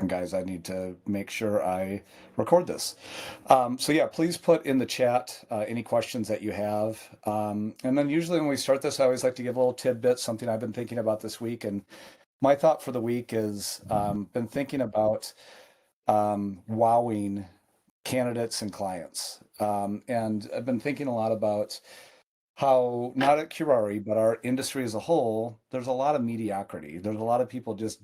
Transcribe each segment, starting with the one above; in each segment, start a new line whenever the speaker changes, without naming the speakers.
guys, I need to make sure I record this. So yeah, please put in the chat any questions that you have. And then usually when we start this, I always like to give a little tidbit, something I've been thinking about this week. And my thought for the week is been thinking about wowing candidates and clients. And I've been thinking a lot about how, not at Curari, but our industry as a whole, there's a lot of mediocrity. There's a lot of people just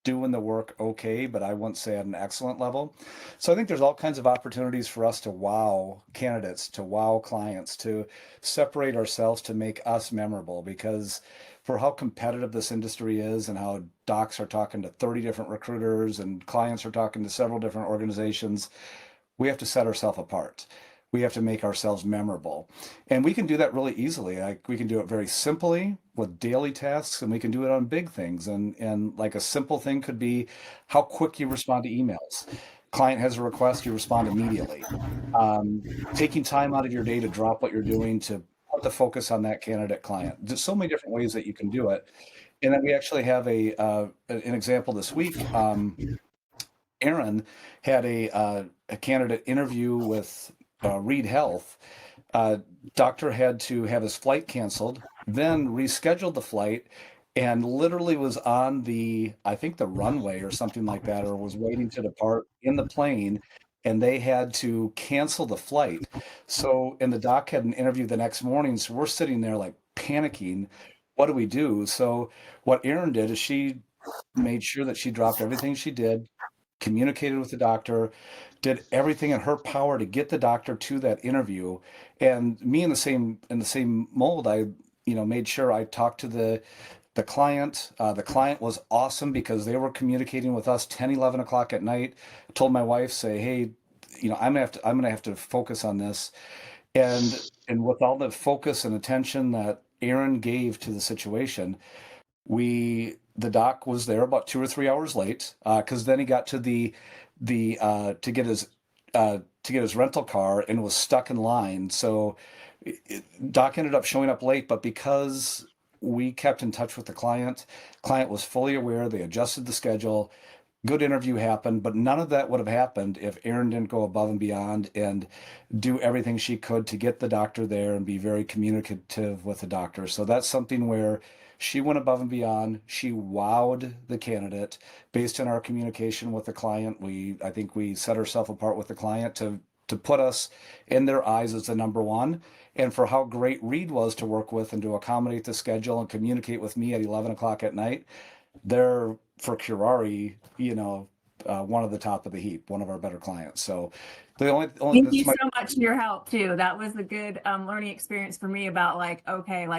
doing the work okay, but I wouldn't say at an excellent level. So I think there's all kinds of opportunities for us to wow candidates, to wow clients, to separate ourselves, to make us memorable, because for how competitive this industry is and how docs are talking to 30 different recruiters and clients are talking to several different organizations, we have to set ourselves apart. We have to make ourselves memorable. And we can do that really easily. Like we can do it very simply with daily tasks, and we can do it on big things. And like a simple thing could be how quick you respond to emails. Client has a request, you respond immediately. Taking time out of your day to drop what you're doing to put the focus on that candidate client. There's so many different ways that you can do it. And then we actually have an example this week. Aaron had a candidate interview with Reed Health. Doctor had to have his flight canceled, then rescheduled the flight, and literally was on I think the runway or something like that, or was waiting to depart in the plane, and they had to cancel the flight. So, and the doc had an interview the next morning, so we're sitting there like panicking. What do we do? So, what Erin did is she made sure that she dropped everything she did, communicated with the doctor, did everything in her power to get the doctor to that interview. And me in the same mold, I made sure I talked to the client. The client was awesome because they were communicating with us 10, 11 o'clock at night. Told my wife, say, hey, I'm gonna have to focus on this. And with all the focus and attention that Aaron gave to the situation, the doc was there about 2 or 3 hours late, because then he got to to get his rental car and was stuck in line. So doc ended up showing up late, but because we kept in touch with the client was fully aware. They adjusted the schedule. Good interview happened, but none of that would have happened if Erin didn't go above and beyond and do everything she could to get the doctor there and be very communicative with the doctor. So that's something where she went above and beyond. She wowed the candidate based on our communication with the client. I think we set ourselves apart with the client to put us in their eyes as the number one, and for how great Reed was to work with and to accommodate the schedule and communicate with me at 11 o'clock at night. They're, for Curari, one of the top of the heap, one of our better clients. So
thank you so much for your help too. That was a good learning experience for me about like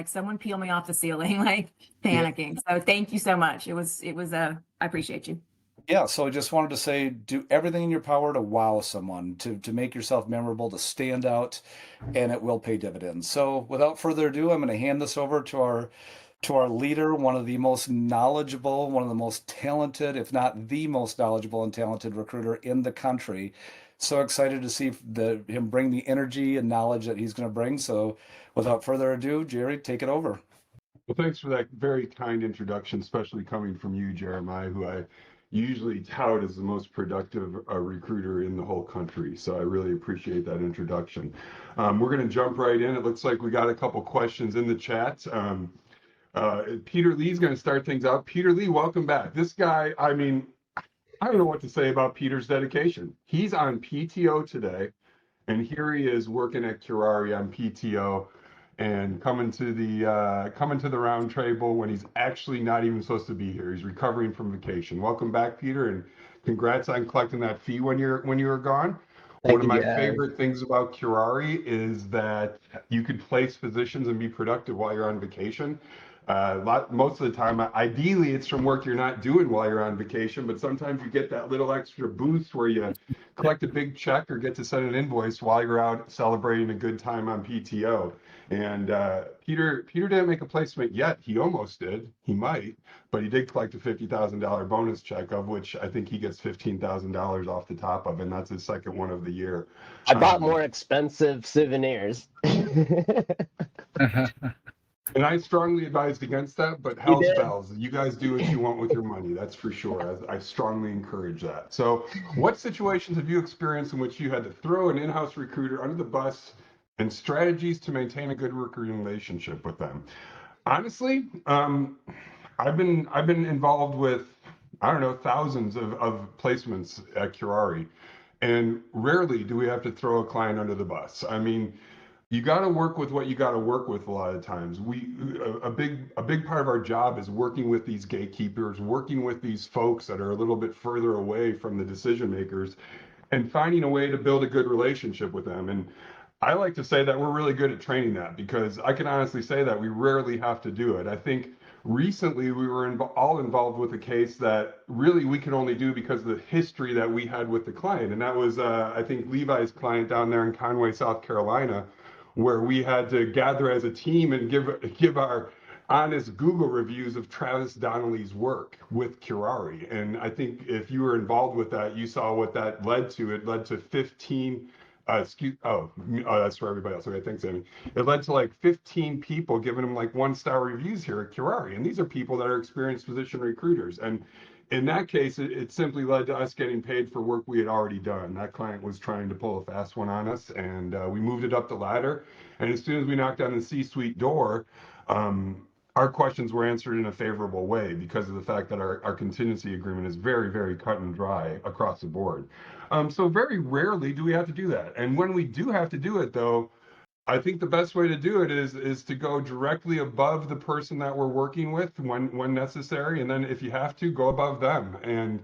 someone peel me off the ceiling, like panicking. So thank you so much. It was I appreciate you.
Yeah, so I just wanted to say, do everything in your power to wow someone, to make yourself memorable, to stand out, and it will pay dividends. So without further ado, I'm going to hand this over to our leader, one of the most knowledgeable, one of the most talented, if not the most knowledgeable and talented recruiter in the country. So excited to see him bring the energy and knowledge that he's going to bring. So without further ado, Jerry, take it over.
Well, thanks for that very kind introduction, especially coming from you, Jeremiah, who I usually tout as the most productive recruiter in the whole country. So I really appreciate that introduction. We're going to jump right in. It looks like we got a couple questions in the chat. Peter Lee's going to start things out. Peter Lee, welcome back. This guy, I don't know what to say about Peter's dedication. He's on PTO today, and here he is working at Curari on PTO and coming to the round table when he's actually not even supposed to be here. He's recovering from vacation. Welcome back, Peter, and congrats on collecting that fee when you were gone. One of my favorite things about Curari is that you could place physicians and be productive while you're on vacation. Most of the time, ideally, it's from work you're not doing while you're on vacation, but sometimes you get that little extra boost where you collect a big check or get to send an invoice while you're out celebrating a good time on PTO. And Peter didn't make a placement yet. He almost did. He might, but he did collect a $50,000 bonus check, of which I think he gets $15,000 off the top of, and that's his second one of the year.
I bought more expensive souvenirs.
And I strongly advised against that, but
You
house
did.
bells, you guys do what you want with your money. That's for sure. I strongly encourage that. So, what situations have you experienced in which you had to throw an in-house recruiter under the bus and strategies to maintain a good working relationship with them? Honestly, I've been involved with, I don't know, thousands of placements at Curari, and rarely do we have to throw a client under the bus. I mean, you got to work with what you got to work with a lot of times. A big part of our job is working with these gatekeepers, working with these folks that are a little bit further away from the decision makers, and finding a way to build a good relationship with them. And I like to say that we're really good at training that, because I can honestly say that we rarely have to do it. I think recently we were all involved with a case that really we could only do because of the history that we had with the client. And that was, I think, Levi's client down there in Conway, South Carolina, where we had to gather as a team and give our honest Google reviews of Travis Donnelly's work with Curari. And I think if you were involved with that, you saw what that led to. It led to 15, that's for everybody else. Okay, thanks, Amy. It led to like 15 people giving them like 1-star reviews here at Curari. And these are people that are experienced physician recruiters. And in that case, it simply led to us getting paid for work we had already done. That client was trying to pull a fast one on us, and we moved it up the ladder. And as soon as we knocked on the C-suite door, our questions were answered in a favorable way because of the fact that our contingency agreement is very, very cut and dry across the board. So very rarely do we have to do that. And when we do have to do it, though, I think the best way to do it is to go directly above the person that we're working with when necessary, and then if you have to, go above them. And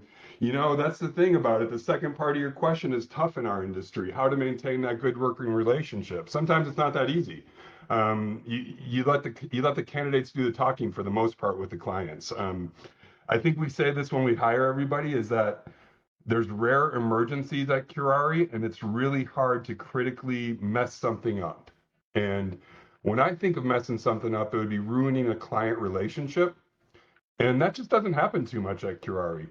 that's the thing about it. The second part of your question is tough in our industry: how to maintain that good working relationship. Sometimes it's not that easy. You let the candidates do the talking for the most part with the clients. I think we say this when we hire everybody, is that there's rare emergencies at Curari, and it's really hard to critically mess something up. And when I think of messing something up, it would be ruining a client relationship. And that just doesn't happen too much at Curari.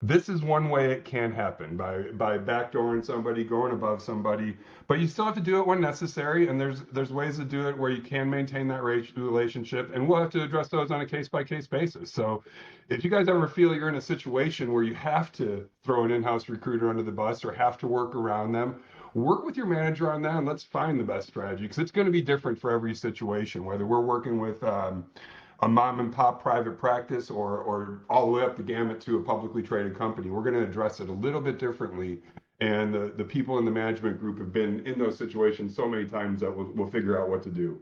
This is one way it can happen, by backdooring somebody, going above somebody, but you still have to do it when necessary. And there's ways to do it where you can maintain that relationship, and we'll have to address those on a case-by-case basis. So if you guys ever feel you're in a situation where you have to throw an in-house recruiter under the bus or have to work around them, work with your manager on that, and let's find the best strategy, because it's going to be different for every situation, whether we're working with a mom and pop private practice or all the way up the gamut to a publicly traded company. We're going to address it a little bit differently. And the people in the management group have been in those situations so many times that we'll figure out what to do.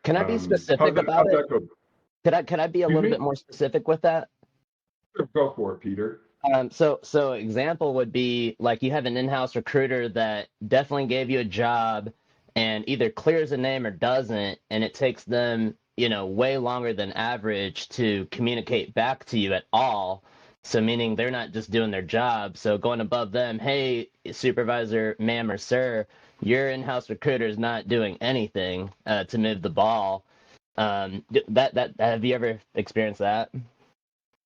Can I be specific
How's
about it?
that go?
Could I be a
Excuse
little
me?
bit more specific with that?
Sure, go for it, Peter.
So example would be like you have an in-house recruiter that definitely gave you a job and either clears a name or doesn't, and it takes them, way longer than average to communicate back to you at all. So meaning they're not just doing their job. So going above them, hey, supervisor, ma'am or sir, your in-house recruiter is not doing anything to move the ball. That have you ever experienced that?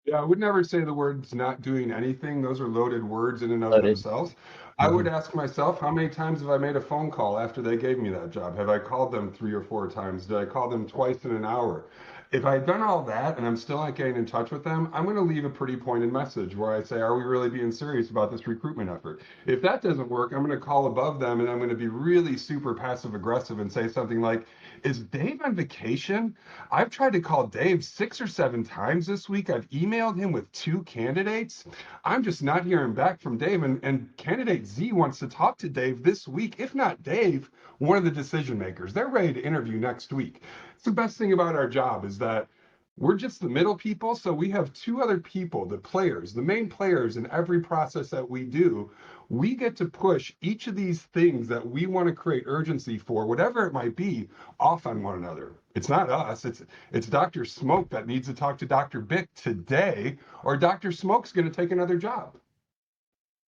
Yeah, I would never say the words not doing anything. Those are loaded words in and of
Loaded.
themselves. I would ask myself, how many times have I made a phone call after they gave me that job? Have I called them 3 or 4 times? Did I call them twice in an hour? If I've done all that and I'm still not getting in touch with them, I'm going to leave a pretty pointed message where I say, are we really being serious about this recruitment effort? If that doesn't work, I'm going to call above them, and I'm going to be really super passive aggressive and say something like, is Dave on vacation? I've tried to call Dave 6 or 7 times this week. I've emailed him with 2 candidates. I'm just not hearing back from Dave. And candidate Z wants to talk to Dave this week. If not Dave, one of the decision makers. They're ready to interview next week. It's the best thing about our job is that we're just the middle people. So we have 2 other people, the players, the main players in every process that we do. We get to push each of these things that we want to create urgency for, whatever it might be, off on one another. It's not us. It's Dr. Smoke that needs to talk to Dr. Bick today, or Dr. Smoke's going to take another job.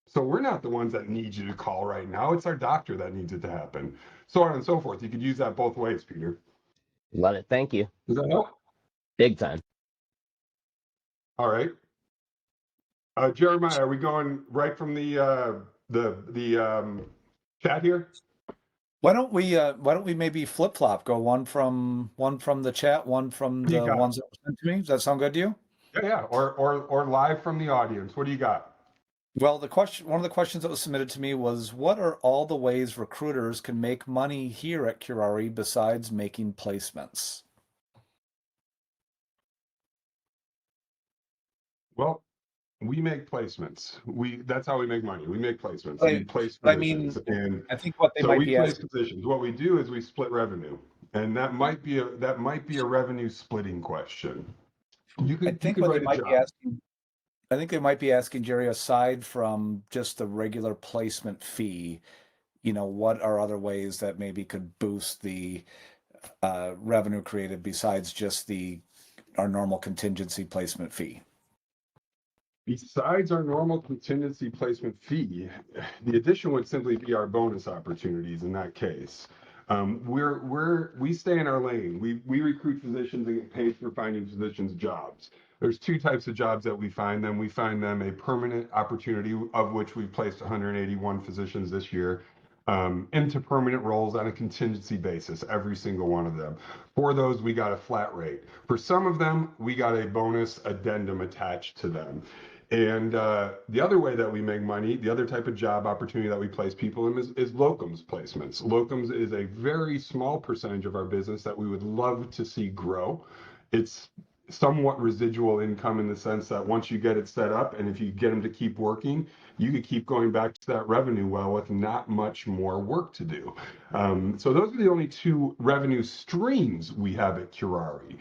So we're not the ones that need you to call right now. It's our doctor that needs it to happen. So on and so forth. You could use that both ways, Peter.
Love it. Thank you.
Does that help?
Big time.
All right. Jeremiah, are we going right from the chat here?
Why don't we maybe flip flop? Go one from the chat, one from
What do you
the
got?
ones that were sent to me. Does that sound good to you?
Yeah, or live from the audience. What do you got?
Well, one of the questions that was submitted to me was, what are all the ways recruiters can make money here at Curari besides making placements?
Well, we make placements. That's how we make money. We make placements. We
But
place
I
positions.
mean,
And
I think what they
so
might
we
be
place
asking,
positions. What we do is we split revenue. And that might be a revenue splitting question. You
I
could you
think
could
what they
write a
might be
job.
asking, I think they might be asking, Jerry, aside from just the regular placement fee, what are other ways that maybe could boost the revenue created besides just our normal contingency placement fee?
Besides our normal contingency placement fee, the addition would simply be our bonus opportunities in that case. We stay in our lane. We recruit physicians and get paid for finding physicians jobs. There's two types of jobs that we find them. We find them a permanent opportunity, of which we've placed 181 physicians this year, into permanent roles on a contingency basis, every single one of them. For those, we got a flat rate. For some of them, we got a bonus addendum attached to them. And the other way that we make money, the other type of job opportunity that we place people in is locums placements. Locums is a very small percentage of our business that we would love to see grow. It's somewhat residual income in the sense that once you get it set up and if you get them to keep working, you could keep going back to that revenue well with not much more work to do. So those are the only two revenue streams we have at Curari.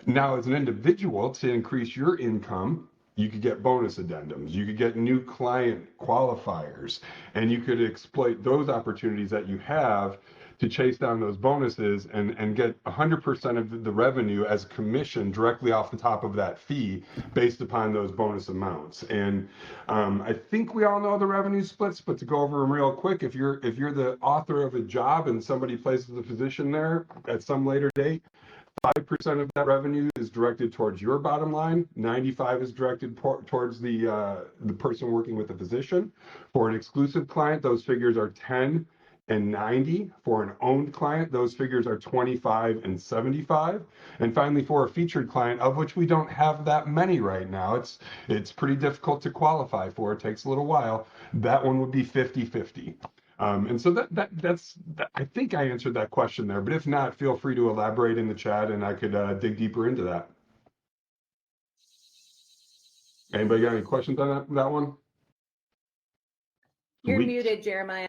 Now, as an individual, to increase your income, you could get bonus addendums, you could get new client qualifiers, and you could exploit those opportunities that you have to chase down those bonuses and get 100% of the revenue as commission directly off the top of that fee based upon those bonus amounts. And I think we all know the revenue splits, but to go over them real quick, if you're the author of a job and somebody places a position there at some later date, 5% of that revenue is directed towards your bottom line. 95 is directed towards the person working with the physician. For an exclusive client, those figures are 10 and 90. For an owned client, those figures are 25 and 75. And finally, for a featured client, of which we don't have that many right now, it's pretty difficult to qualify for. It takes a little while. That one would be 50-50. And so I think I answered that question there, but if not, feel free to elaborate in the chat and I could dig deeper into that. Anybody got any questions on that one?
You're
Sweet.
muted, Jeremiah.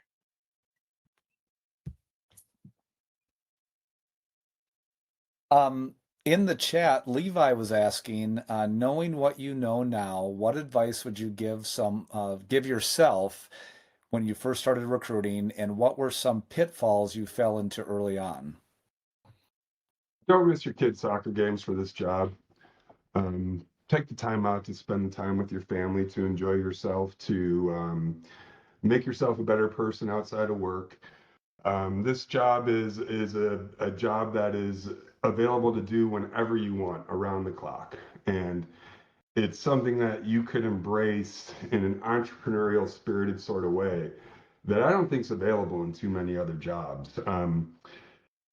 In the chat, Levi was asking, knowing what you know now, what advice would you give yourself when you first started recruiting, and what were some pitfalls you fell into early on?
Don't miss your kids' soccer games for this job. Take the time out to spend the time with your family, to enjoy yourself, to make yourself a better person outside of work. This job is a job that is available to do whenever you want, around the clock. And it's something that you could embrace in an entrepreneurial spirited sort of way that I don't think is available in too many other jobs.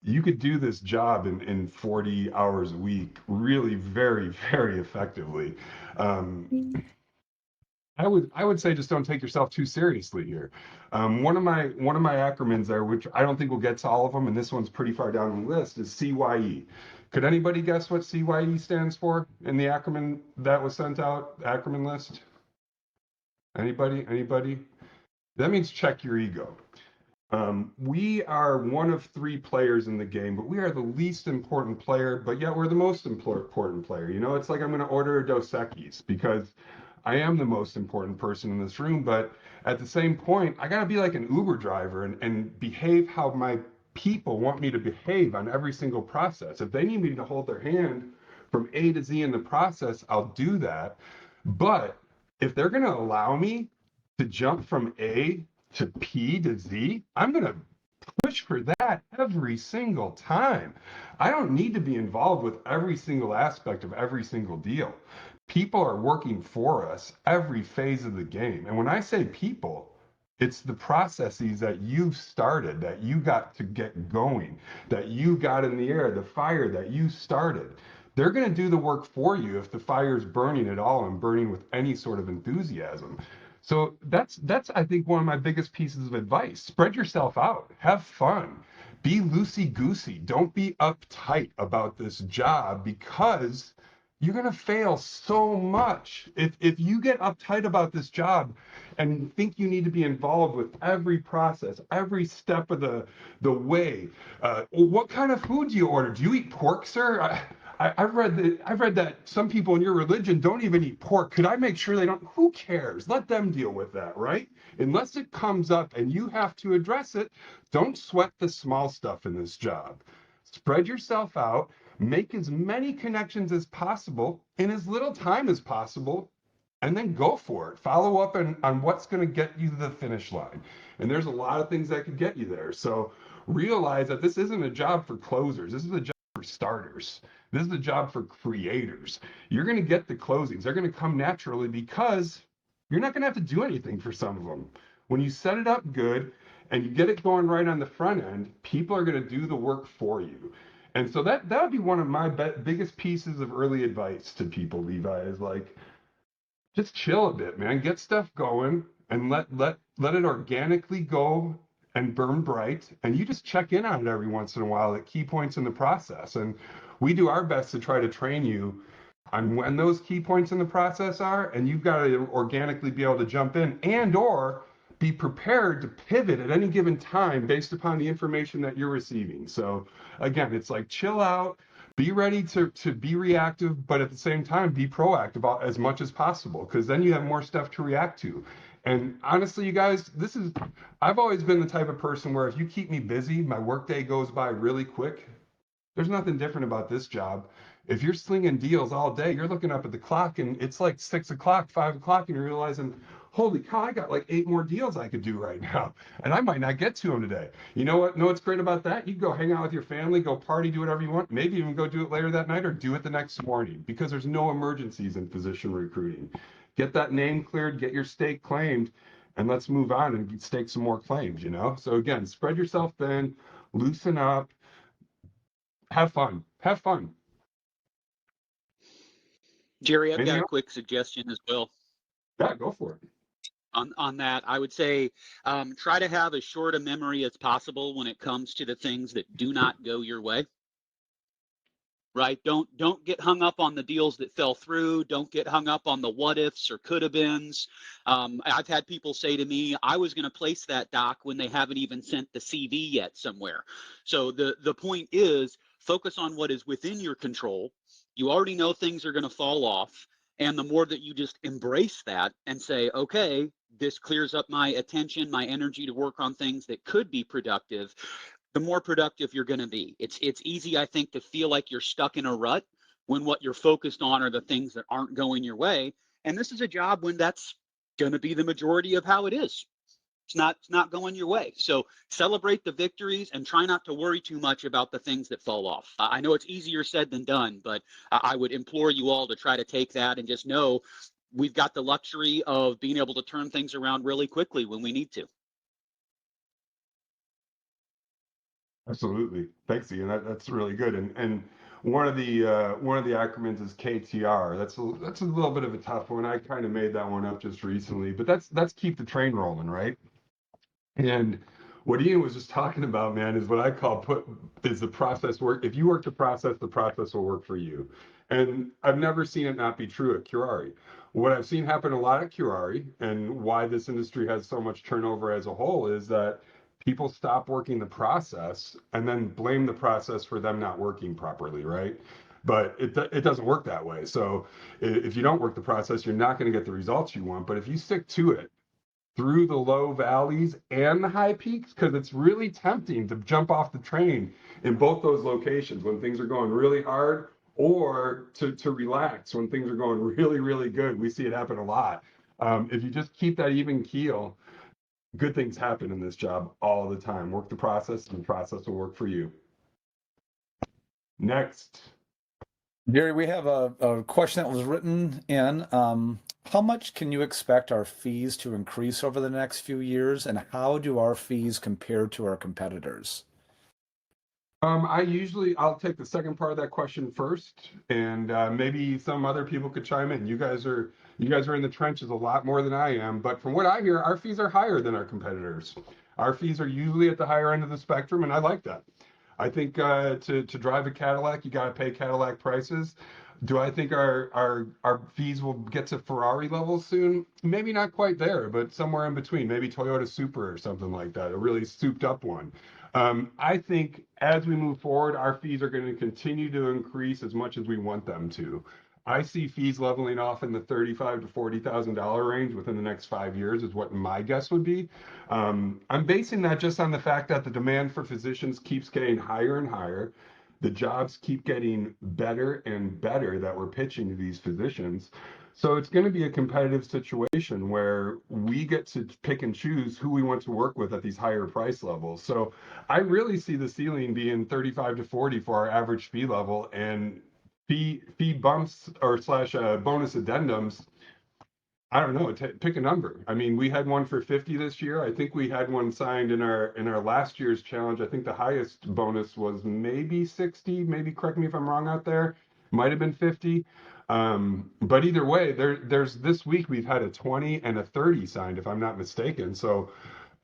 You could do this job in 40 hours a week really very, very effectively. I would say just don't take yourself too seriously here. One of my acronyms there, which I don't think we'll get to all of them, and this one's pretty far down the list, is CYE. Could anybody guess what CYE stands for in the acronym that was sent out, acronym list? Anybody? Anybody? That means check your ego. We are one of three players in the game, but we are the least important player, but yet we're the most important player. It's like I'm going to order a Dos Equis because I am the most important person in this room, but at the same point, I got to be like an Uber driver and behave how my people want me to behave on every single process. If they need me to hold their hand from A to Z in the process, I'll do that. But if they're going to allow me to jump from A to P to Z, I'm going to push for that every single time. I don't need to be involved with every single aspect of every single deal. People are working for us every phase of the game. And when I say people, It's the processes that you've started, that you got to get going, that you got in the air, the fire that you started. They're going to do the work for you if the fire's burning at all and burning with any sort of enthusiasm. So that's I think one of my biggest pieces of advice. Spread yourself out. Have fun. Be loosey goosey. Don't be uptight about this job because you're going to fail so much. If you get uptight about this job and think you need to be involved with every process, every step of the way, what kind of food do you order? Do you eat pork, sir? I've read that some people in your religion don't even eat pork. Could I make sure they don't? Who cares? Let them deal with that, right? Unless it comes up and you have to address it, don't sweat the small stuff in this job. Spread yourself out, make as many connections as possible in as little time as possible, and then go for it. Follow up on what's going to get you to the finish line. And there's a lot of things that could get you there. So realize that this isn't a job for closers. This is a job for starters. This is a job for creators. You're going to get the closings. They're going to come naturally because you're not going to have to do anything for some of them. When you set it up good and you get it going right on the front end, people are going to do the work for you. And so that would be one of my biggest pieces of early advice to people, Levi, is like, just chill a bit, man. Get stuff going and let it organically go and burn bright. And you just check in on it every once in a while at key points in the process. And we do our best to try to train you on when those key points in the process are, and you've got to organically be able to jump in and or be prepared to pivot at any given time based upon the information that you're receiving. So again, it's like chill out, be ready to be reactive, but at the same time, be proactive as much as possible, because then you have more stuff to react to. And honestly, you guys, I've always been the type of person where if you keep me busy, my workday goes by really quick. There's nothing different about this job. If you're slinging deals all day, you're looking up at the clock and it's like 6 o'clock, 5 o'clock, and you're realizing, holy cow, I got like 8 more deals I could do right now. And I might not get to them today. You know what? Know what's great about that? You go hang out with your family, go party, do whatever you want. Maybe even go do it later that night or do it the next morning, because there's no emergencies in physician recruiting. Get that name cleared, get your stake claimed, and let's move on and stake some more claims, you know? So again, spread yourself thin, loosen up, have fun. Have fun.
Jerry, I've
Anything
got a
else?
quick suggestion as well
Yeah, go for it.
on that. I would say try to have as short a memory as possible when it comes to the things that do not go your way. Right? Don't get hung up on the deals that fell through. Don't get hung up on the what ifs or could have beens. I've had people say to me, I was going to place that doc when they haven't even sent the CV yet somewhere. So the point is focus on what is within your control. You already know things are going to fall off. And the more that you just embrace that and say, okay, this clears up my attention, my energy to work on things that could be productive, the more productive you're going to be. It's easy, I think, to feel like you're stuck in a rut when what you're focused on are the things that aren't going your way. And this is a job when that's going to be the majority of how it is. It's not going your way. So celebrate the victories and try not to worry too much about the things that fall off. I know it's easier said than done, but I would implore you all to try to take that and just know we've got the luxury of being able to turn things around really quickly when we need to.
Absolutely. Thanks, Ian. That's really good. And one of the acronyms is KTR. That's a little bit of a tough one. I kind of made that one up just recently, but that's keep the train rolling, right? And what Ian was just talking about, man, is what I call is the process work. If you work the process will work for you. And I've never seen it not be true at Curari. What I've seen happen a lot at Curari, and why this industry has so much turnover as a whole, is that people stop working the process and then blame the process for them not working properly, right? But it doesn't work that way. So if you don't work the process, you're not going to get the results you want. But if you stick to it, through the low valleys and the high peaks, because it's really tempting to jump off the train in both those locations when things are going really hard, or to relax when things are going really, really good. We see it happen a lot. If you just keep that even keel, good things happen in this job all the time. Work the process, and the process will work for you. Next.
Jerry, we have a question that was written in. How much can you expect our fees to increase over the next few years, and how do our fees compare to our competitors?
I'll take the second part of that question first, and maybe some other people could chime in. You guys are in the trenches a lot more than I am, but from what I hear, our fees are higher than our competitors. Our fees are usually at the higher end of the spectrum, and I like that. I think to drive a Cadillac, you got to pay Cadillac prices. Do I think our fees will get to Ferrari levels soon? Maybe not quite there, but somewhere in between. Maybe Toyota Supra or something like that, a really souped up one. I think as we move forward, our fees are going to continue to increase as much as we want them to. I see fees leveling off in the $35,000 to $40,000 range within the next 5 years, is what my guess would be. I'm basing that just on the fact that the demand for physicians keeps getting higher and higher. The jobs keep getting better and better that we're pitching to these physicians. So it's going to be a competitive situation where we get to pick and choose who we want to work with at these higher price levels. So I really see the ceiling being 35 to 40 for our average fee level, and fee bumps or slash bonus addendums. I don't know. Pick a number. I mean, we had one for 50 this year. I think we had one signed in our last year's challenge. I think the highest bonus was maybe 60. Maybe correct me if I'm wrong out there. Might have been 50. But either way, there's this week we've had a 20 and a 30 signed, if I'm not mistaken. So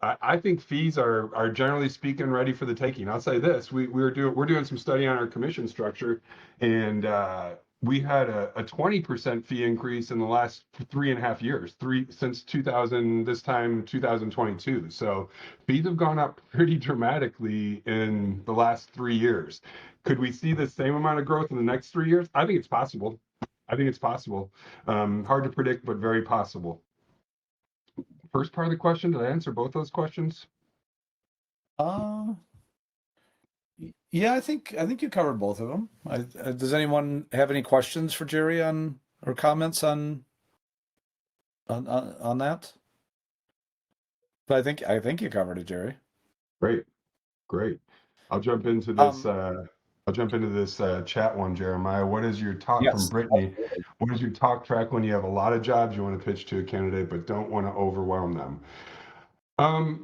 I think fees are generally speaking ready for the taking. I'll say this: we're doing some study on our commission structure, and we had a 20% fee increase in the last 3.5 years, since 2000 this time 2022. So fees have gone up pretty dramatically in the last 3 years. Could we see the same amount of growth in the next 3 years? I think it's possible. I think it's possible. Hard to predict, but very possible. First part of the question, did I answer both those questions?
Uh, yeah, I think you covered both of them. Does anyone have any questions for Jerry on or comments on that? But I think you covered it, Jerry.
Great, great. I'll jump into this.
Um,
Chat one, Jeremiah. What is your talk from
yes,
Brittany?
absolutely.
What is your talk track when you have a lot of jobs you want to pitch to a candidate but don't want to overwhelm them?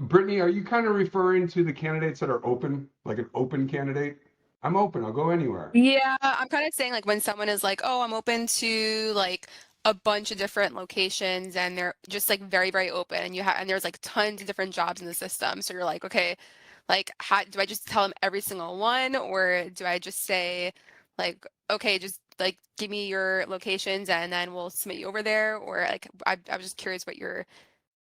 Brittany, are you kind of referring to the candidates that are open, like an open candidate? I'm open. I'll go anywhere.
Yeah, I'm kind of saying like when someone is like, "Oh, I'm open to like a bunch of different locations," and they're just like very, very open, and there's like tons of different jobs in the system. So you're like, okay, like how do I just tell them every single one, or do I just say like, okay, just like give me your locations and then we'll submit you over there, or like I was just curious what your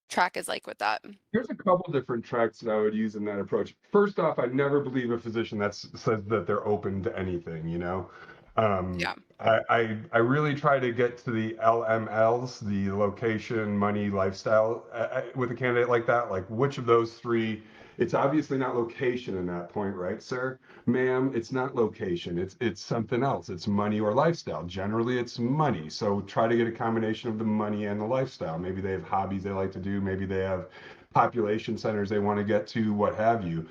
track is like with that.
Here's a couple different tracks that I would use in that approach. First off, I never believe a physician that says that they're open to anything, you know.
Yeah.
I really try to get to the LMLs, the location, money, lifestyle, with a candidate like that. Like which of those three? It's obviously not location in that point, right, sir? Ma'am, it's not location. It's something else. It's money or lifestyle. Generally, it's money. So try to get a combination of the money and the lifestyle. Maybe they have hobbies they like to do. Maybe they have population centers they want to get to, what have you.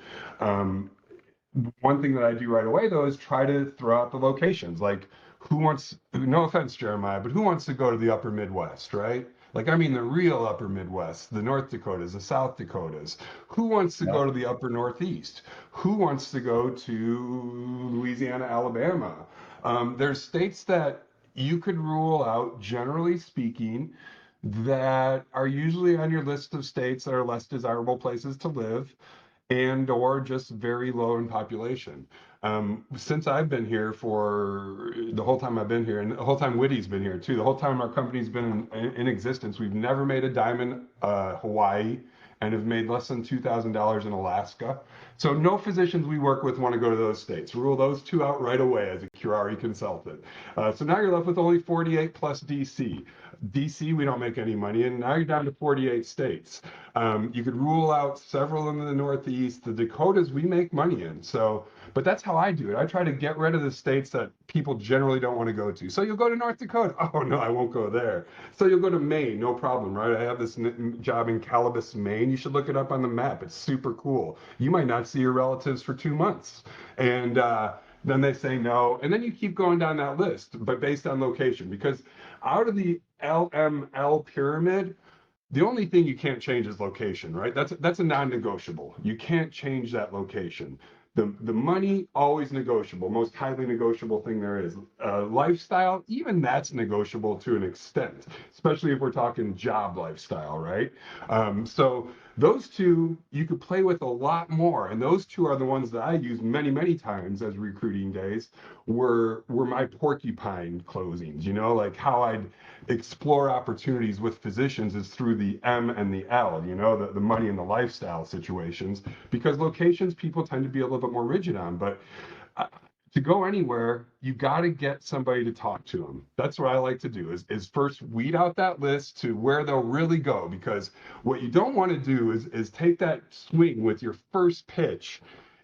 One thing that I do right away though is try to throw out the locations. Like, who wants? No offense, Jeremiah, but who wants to go to the Upper Midwest, right? Like, I mean, the real Upper Midwest, the North Dakotas, the South Dakotas. Who wants to
Yeah.
go to the Upper Northeast? Who wants to go to Louisiana, Alabama? There's states that you could rule out, generally speaking, that are usually on your list of states that are less desirable places to live and or just very low in population. Since I've been here for the whole time I've been here, and the whole time Whitty's been here too, the whole time our company's been in existence, we've never made a dime in Hawaii and have made less than $2,000 in Alaska. So no physicians we work with want to go to those states. Rule those two out right away as a Curari consultant. So now you're left with only 48 plus DC. DC, we don't make any money, and now you're down to 48 states. You could rule out several in the Northeast. The Dakotas, we make money in. So, but that's how I do it. I try to get rid of the states that people generally don't want to go to. So you'll go to North Dakota. Oh, no, I won't go there. So you'll go to Maine, no problem, right? I have this job in Calabas, Maine. You should look it up on the map. It's super cool. You might not see your relatives for 2 months. And then they say no. And then you keep going down that list, but based on location, because out of the LML pyramid, the only thing you can't change is location, right? That's a non-negotiable. You can't change that location. The money, always negotiable, most highly negotiable thing there is. Lifestyle, even that's negotiable to an extent, especially if we're talking job lifestyle, right? So those two you could play with a lot more, and those two are the ones that I use many times as recruiting days. Were my porcupine closings, you know, like how I'd explore opportunities with physicians is through the M and the L, you know, the money and the lifestyle situations, because locations people tend to be a little bit more rigid on. But to go anywhere, you got to get somebody to talk to them. That's what I like to do is first weed out that list to where they'll really go, because what you don't want to do is take that swing with your first pitch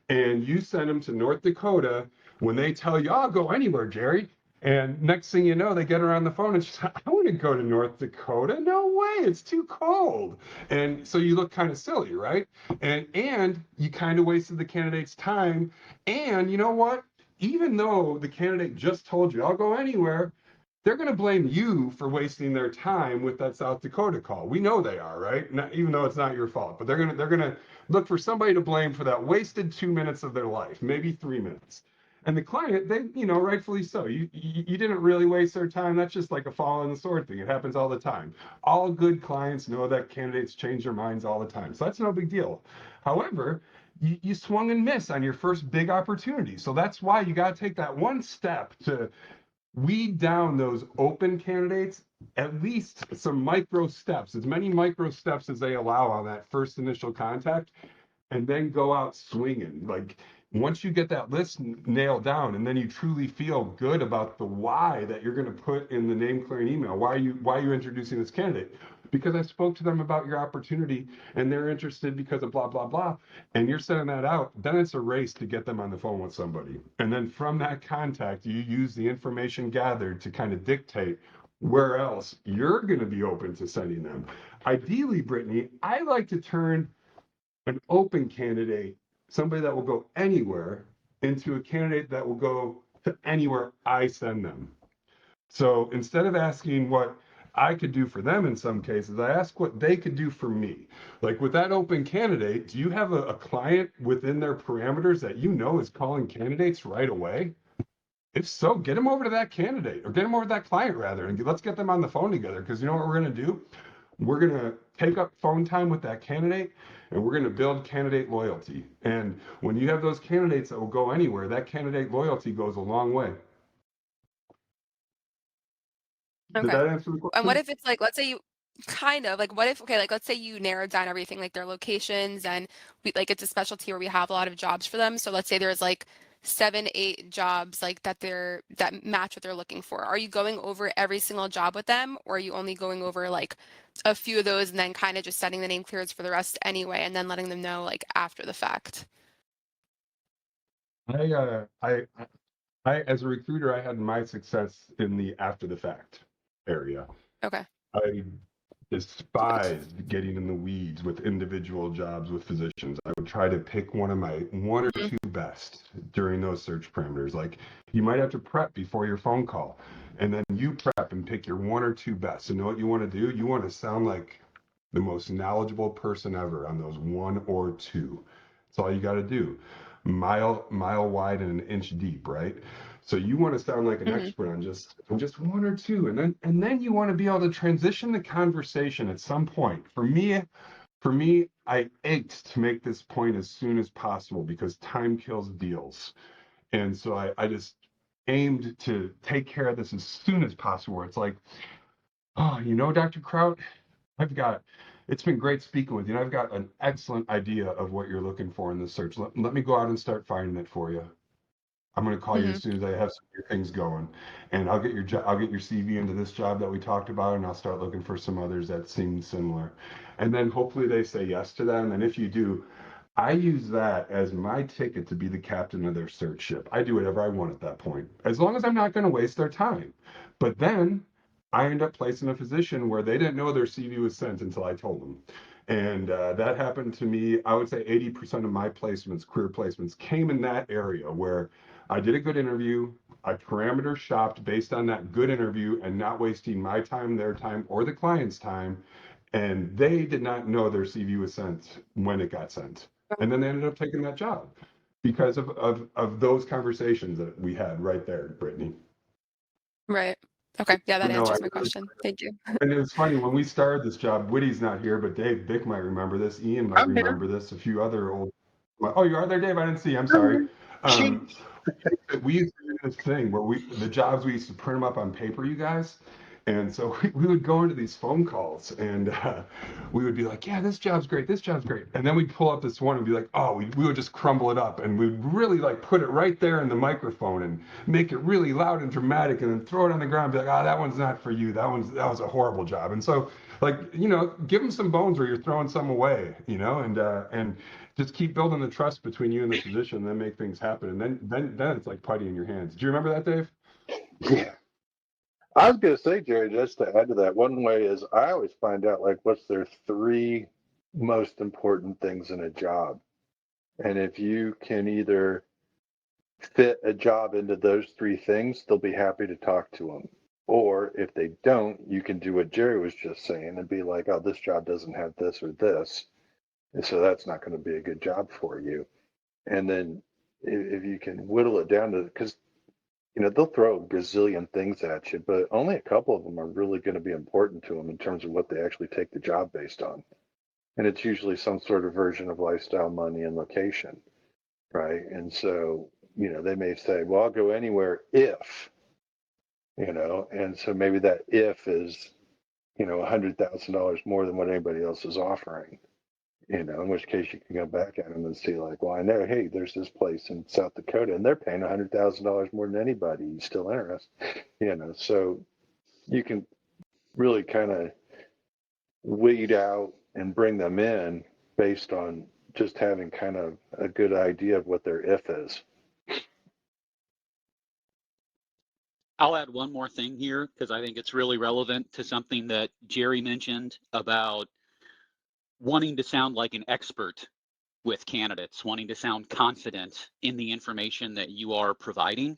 and you send them to North Dakota when they tell you, I'll go anywhere, Jerry. And next thing you know, they get her on the phone and she's like, I want to go to North Dakota. No way, it's too cold. And so you look kind of silly, right? And you kind of wasted the candidate's time. And you know what? Even though the candidate just told you, I'll go anywhere, they're going to blame you for wasting their time with that South Dakota call. We know they are, right? Not, even though it's not your fault, but they're going to look for somebody to blame for that wasted 2 minutes of their life, maybe 3 minutes. And the client, they, you know, rightfully so. You didn't really waste their time. That's just like a fall on the sword thing. It happens all the time. All good clients know that candidates change their minds all the time. So that's no big deal. However, you swung and missed on your first big opportunity. So that's why you got to take that one step to weed down those open candidates, at least some micro steps, as many micro steps as they allow on that first initial contact, and then go out swinging. Like once you get that list nailed down, and then you truly feel good about the why that you're going to put in the name clearing email. Why are you introducing this candidate? Because I spoke to them about your opportunity and they're interested because of blah blah blah, and you're sending that out. Then it's a race to get them on the phone with somebody, and then from that contact you use the information gathered to kind of dictate where else you're going to be open to sending them. Ideally, Brittany, I like to turn an open candidate, somebody that will go anywhere, into a candidate that will go to anywhere I send them. So instead of asking what I could do for them in some cases, I ask what they could do for me. Like with that open candidate, do you have a client within their parameters that you know is calling candidates right away? If so, get them over to that candidate, or get them over to that client rather, and let's get them on the phone together. Because you know what we're going to do? We're going to take up phone time with that candidate, and we're going to build candidate loyalty. And when you have those candidates that will go anywhere, that candidate loyalty goes a long way. Did
Okay.
that answer the
And what
question?
if it's like, let's say you kind of like, what if, okay, like let's say you narrowed down everything, like their locations, and we like it's a specialty where we have a lot of jobs for them. So let's say there's like 7, 8 jobs like that match what they're looking for. Are you going over every single job with them, or are you only going over like a few of those and then kind of just setting the name clearance for the rest anyway, and then letting them know like after the fact?
I, uh, I, as a recruiter, I had my success in the after the fact area.
Okay.
I despised getting in the weeds with individual jobs with physicians. I would try to pick one or
Mhm.
two best during those search parameters. Like you might have to prep before your phone call, and then you prep and pick your one or two best. And know what you want to do? You want to sound like the most knowledgeable person ever on those one or two. That's all you got to do. Mile wide and an inch deep, right? So you want to sound like an
Mhm.
expert on just one or two, and then you want to be able to transition the conversation at some point. For me, I ached to make this point as soon as possible because time kills deals, and so I just aimed to take care of this as soon as possible. It's like, oh, you know, Dr. Kraut, I've got. It's been great speaking with you. And I've got an excellent idea of what you're looking for in this search. Let me go out and start finding it for you. I'm going to call you as
Mhm.
soon as I have some of your things going, and I'll get your CV into this job that we talked about, and I'll start looking for some others that seem similar, and then hopefully they say yes to them. And if you do, I use that as my ticket to be the captain of their search ship. I do whatever I want at that point, as long as I'm not going to waste their time. But then I end up placed in a position where they didn't know their CV was sent until I told them. And that happened to me. I would say 80% of my placements, career placements, came in that area where I did a good interview. I parameter shopped based on that good interview and not wasting my time, their time, or the client's time. And they did not know their CV was sent when it got sent. And then they ended up taking that job because of those conversations that we had right there, Brittany.
Right. Okay. Yeah, that
But no, I
answers my
really,
question. Thank you.
and it was funny when we started this job. Witty's not here, but Dave Bick might remember this. Ian might
I'm here.
remember this. A few other old. Oh, you are there, Dave? I didn't see. I'm
I'm
sorry.
here.
Um, we used to do this thing where the jobs, we used to print them up on paper, you guys. And so we would go into these phone calls and we would be like, yeah, this job's great. This job's great. And then we'd pull up this one and be like, oh, we would just crumble it up and we'd really like put it right there in the microphone and make it really loud and dramatic and then throw it on the ground and be like, oh, that one's not for you. That was a horrible job. And so like, give them some bones where you're throwing some away, and just keep building the trust between you and the physician and then make things happen. And then it's like putty in your hands. Do you remember that, Dave?
Yeah. I was going to say, Jerry, just to add to that, one way is I always find out like what's their three most important things in a job. And if you can either fit a job into those three things, they'll be happy to talk to them. Or if they don't, you can do what Jerry was just saying and be like, oh, this job doesn't have this or this. And so that's not going to be a good job for you. And then if you can whittle it down to, because they'll throw a gazillion things at you, but only a couple of them are really going to be important to them in terms of what they actually take the job based on. And it's usually some sort of version of lifestyle, money, and location, right? And so, they may say, well, I'll go anywhere if, and so maybe that if is, $100,000 more than what anybody else is offering. In which case you can go back at them and see like, well, I know, hey, there's this place in South Dakota and they're paying $100,000 more than anybody. You still interested? So you can really kind of weed out and bring them in based on just having kind of a good idea of what their if is.
I'll add one more thing here because I think it's really relevant to something that Jerry mentioned about wanting to sound like an expert with candidates, wanting to sound confident in the information that you are providing.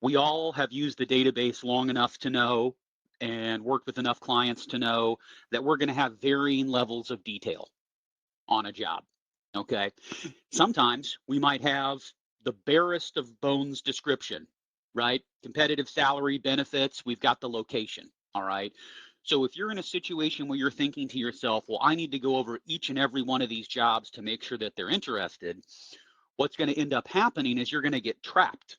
We all have used the database long enough to know and worked with enough clients to know that we're going to have varying levels of detail on a job. Okay. Sometimes we might have the barest of bones description, right? Competitive salary, benefits, we've got the location. All right. So if you're in a situation where you're thinking to yourself, well, I need to go over each and every one of these jobs to make sure that they're interested, what's going to end up happening is you're going to get trapped.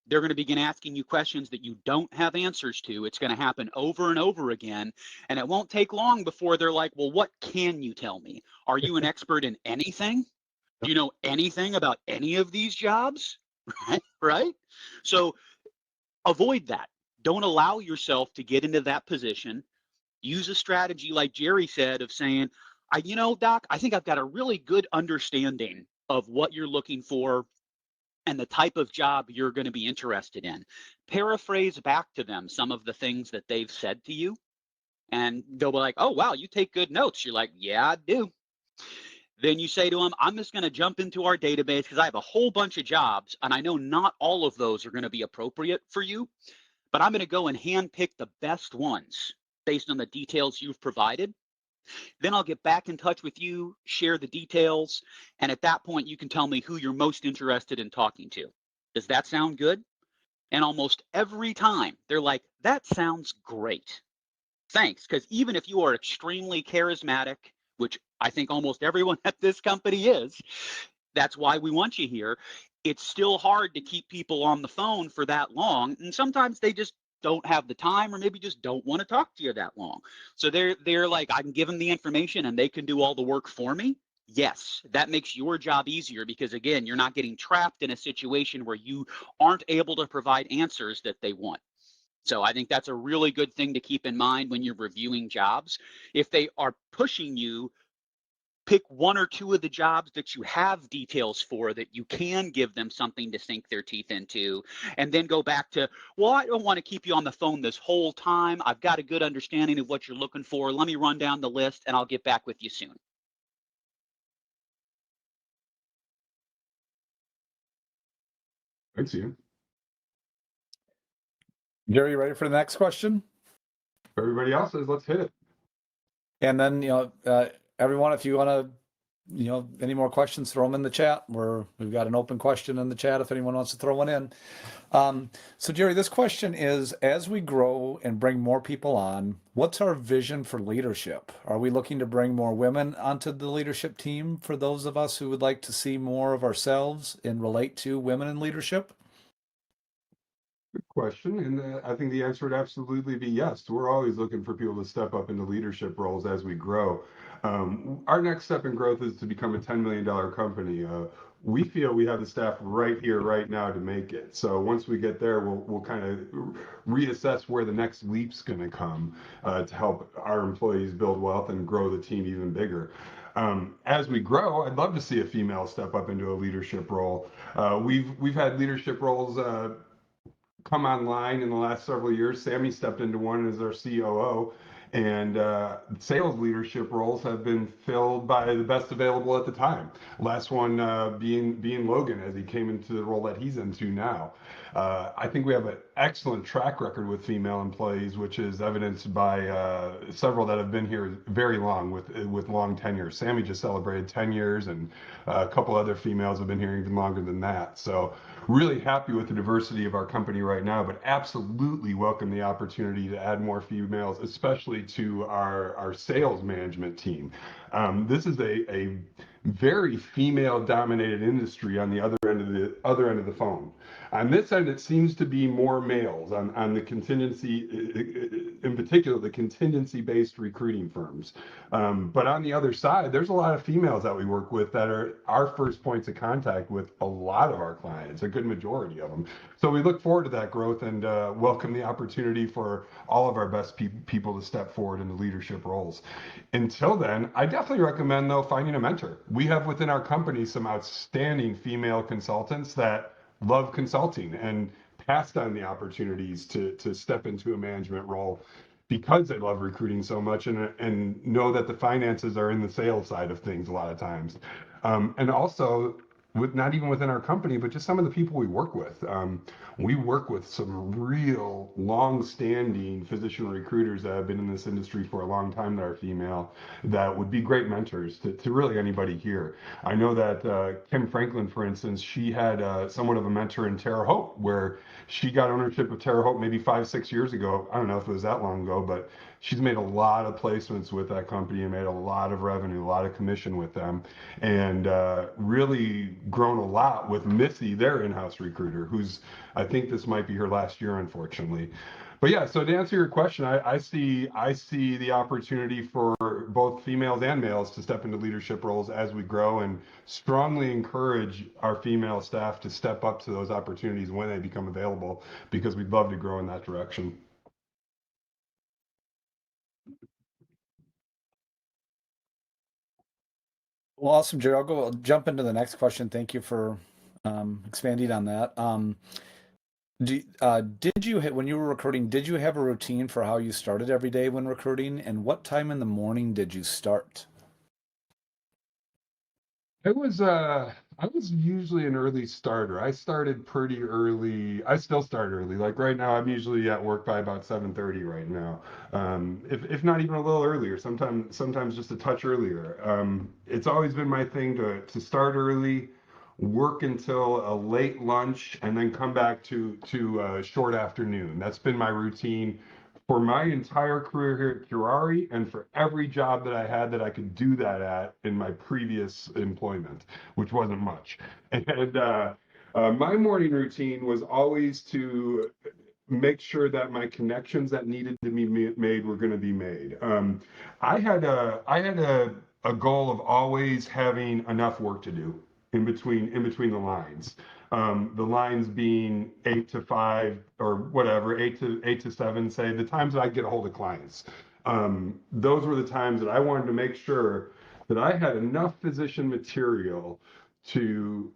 They're going to begin asking you questions that you don't have answers to. It's going to happen over and over again. And it won't take long before they're like, well, what can you tell me? Are you an expert in anything? Do you know anything about any of these jobs? Right? So avoid that. Don't allow yourself to get into that position. Use a strategy like Jerry said of saying, Doc, I think I've got a really good understanding of what you're looking for and the type of job you're going to be interested in. Paraphrase back to them some of the things that they've said to you, and they'll be like, oh, wow, you take good notes. You're like, yeah, I do. Then you say to them, I'm just going to jump into our database because I have a whole bunch of jobs, and I know not all of those are going to be appropriate for you, but I'm going to go and handpick the best ones based on the details you've provided. Then I'll get back in touch with you, share the details, and at that point, you can tell me who you're most interested in talking to. Does that sound good? And almost every time, they're like, that sounds great. Thanks, because even if you are extremely charismatic, which I think almost everyone at this company is, that's why we want you here. It's still hard to keep people on the phone for that long, and sometimes they just don't have the time or maybe just don't want to talk to you that long. So they're like, I can give them the information and they can do all the work for me. Yes, that makes your job easier because, again, you're not getting trapped in a situation where you aren't able to provide answers that they want. So I think that's a really good thing to keep in mind when you're reviewing jobs. If they are pushing you, pick one or two of the jobs that you have details for that you can give them something to sink their teeth into, and then go back to, well, I don't want to keep you on the phone this whole time. I've got a good understanding of what you're looking for. Let me run down the list and I'll get back with you soon.
Thanks, Ian.
Jerry, you ready for the next question?
If everybody else says, let's hit it.
And then, everyone, if you want to, any more questions, throw them in the chat. We've got an open question in the chat if anyone wants to throw one in. So Jerry, this question is, as we grow and bring more people on, what's our vision for leadership? Are we looking to bring more women onto the leadership team for those of us who would like to see more of ourselves and relate to women in leadership?
Good question, and I think the answer would absolutely be yes. We're always looking for people to step up into leadership roles as we grow. Our next step in growth is to become a $10 million company. We feel we have the staff right here, right now to make it. So once we get there, we'll kind of reassess where the next leap's going to come to help our employees build wealth and grow the team even bigger. As we grow, I'd love to see a female step up into a leadership role. We've had leadership roles come online in the last several years. Sammy stepped into one as our COO, and sales leadership roles have been filled by the best available at the time. Last one being Logan as he came into the role that he's into now. I think we have an excellent track record with female employees, which is evidenced by several that have been here very long with long tenure. Sammy just celebrated 10 years, and a couple other females have been here even longer than that. So really happy with the diversity of our company right now, but absolutely welcome the opportunity to add more females, especially to our sales management team. This is a very female-dominated industry on the other end of the phone. On this end, it seems to be more males on the contingency, in particular, the contingency-based recruiting firms. But on the other side, there's a lot of females that we work with that are our first points of contact with a lot of our clients, a good majority of them. So we look forward to that growth and welcome the opportunity for all of our best people to step forward into leadership roles. Until then, I definitely recommend, though, finding a mentor. We have within our company some outstanding female consultants that love consulting and passed on the opportunities to step into a management role because they love recruiting so much and know that the finances are in the sales side of things a lot of times. And also, with not even within our company, but just some of the people we work with. We work with some real long-standing physician recruiters that have been in this industry for a long time that are female, that would be great mentors to really anybody here. I know that Kim Franklin, for instance, she had somewhat of a mentor in Terre Haute, where she got ownership of Terre Haute maybe 5-6 years ago. I don't know if it was that long ago, but she's made a lot of placements with that company and made a lot of revenue, a lot of commission with them, and really grown a lot with Missy, their in-house recruiter, who's, I think this might be her last year, unfortunately. But yeah, so to answer your question, I see the opportunity for both females and males to step into leadership roles as we grow, and strongly encourage our female staff to step up to those opportunities when they become available, because we'd love to grow in that direction.
Well, awesome, Jerry. I'll jump into the next question. Thank you for expanding on that. When you were recruiting, did you have a routine for how you started every day when recruiting, and what time in the morning did you start?
I was usually an early starter. I started pretty early. I still start early. Like right now, I'm usually at work by about 7:30 right now. If not even a little earlier, sometimes just a touch earlier. It's always been my thing to start early, work until a late lunch, and then come back to a short afternoon. That's been my routine for my entire career here at Curari, and for every job that I had that I could do that at in my previous employment, which wasn't much. And my morning routine was always to make sure that my connections that needed to be made were going to be made. I had a goal of always having enough work to do in between the lines. The lines being 8 to 5 or whatever, 8 to 7, say, the times that I get a hold of clients. Those were the times that I wanted to make sure that I had enough physician material to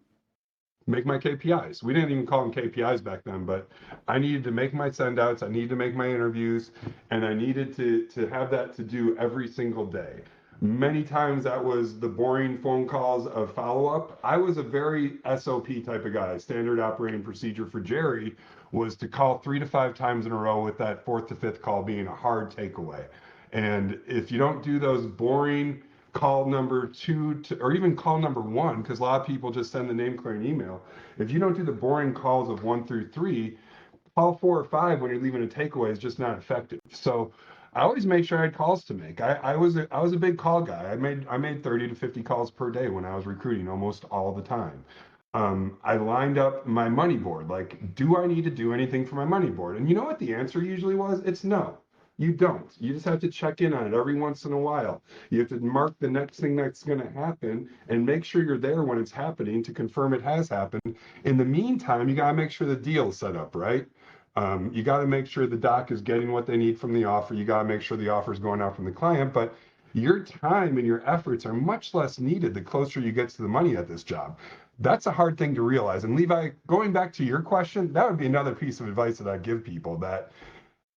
make my KPIs. We didn't even call them KPIs back then, but I needed to make my send outs, I needed to make my interviews, and I needed to have that to do every single day. Many times that was the boring phone calls of follow-up. I was a very SOP type of guy. Standard operating procedure for Jerry was to call 3 to 5 times in a row, with that fourth to fifth call being a hard takeaway. And if you don't do those boring call number two to, or even call number one, because a lot of people just send the name clearing email. If you don't do the boring calls of 1 through 3, call 4 or 5 when you're leaving a takeaway is just not effective. So I always made sure I had calls to make. I was a big call guy. I made 30 to 50 calls per day when I was recruiting almost all the time. I lined up my money board. Like, do I need to do anything for my money board? And you know what the answer usually was? It's no. You don't. You just have to check in on it every once in a while. You have to mark the next thing that's going to happen and make sure you're there when it's happening to confirm it has happened. In the meantime, you got to make sure the deal's set up, right? You got to make sure the doc is getting what they need from the offer. You got to make sure the offer is going out from the client. But your time and your efforts are much less needed the closer you get to the money at this job. That's a hard thing to realize. And Levi, going back to your question, that would be another piece of advice that I give people, that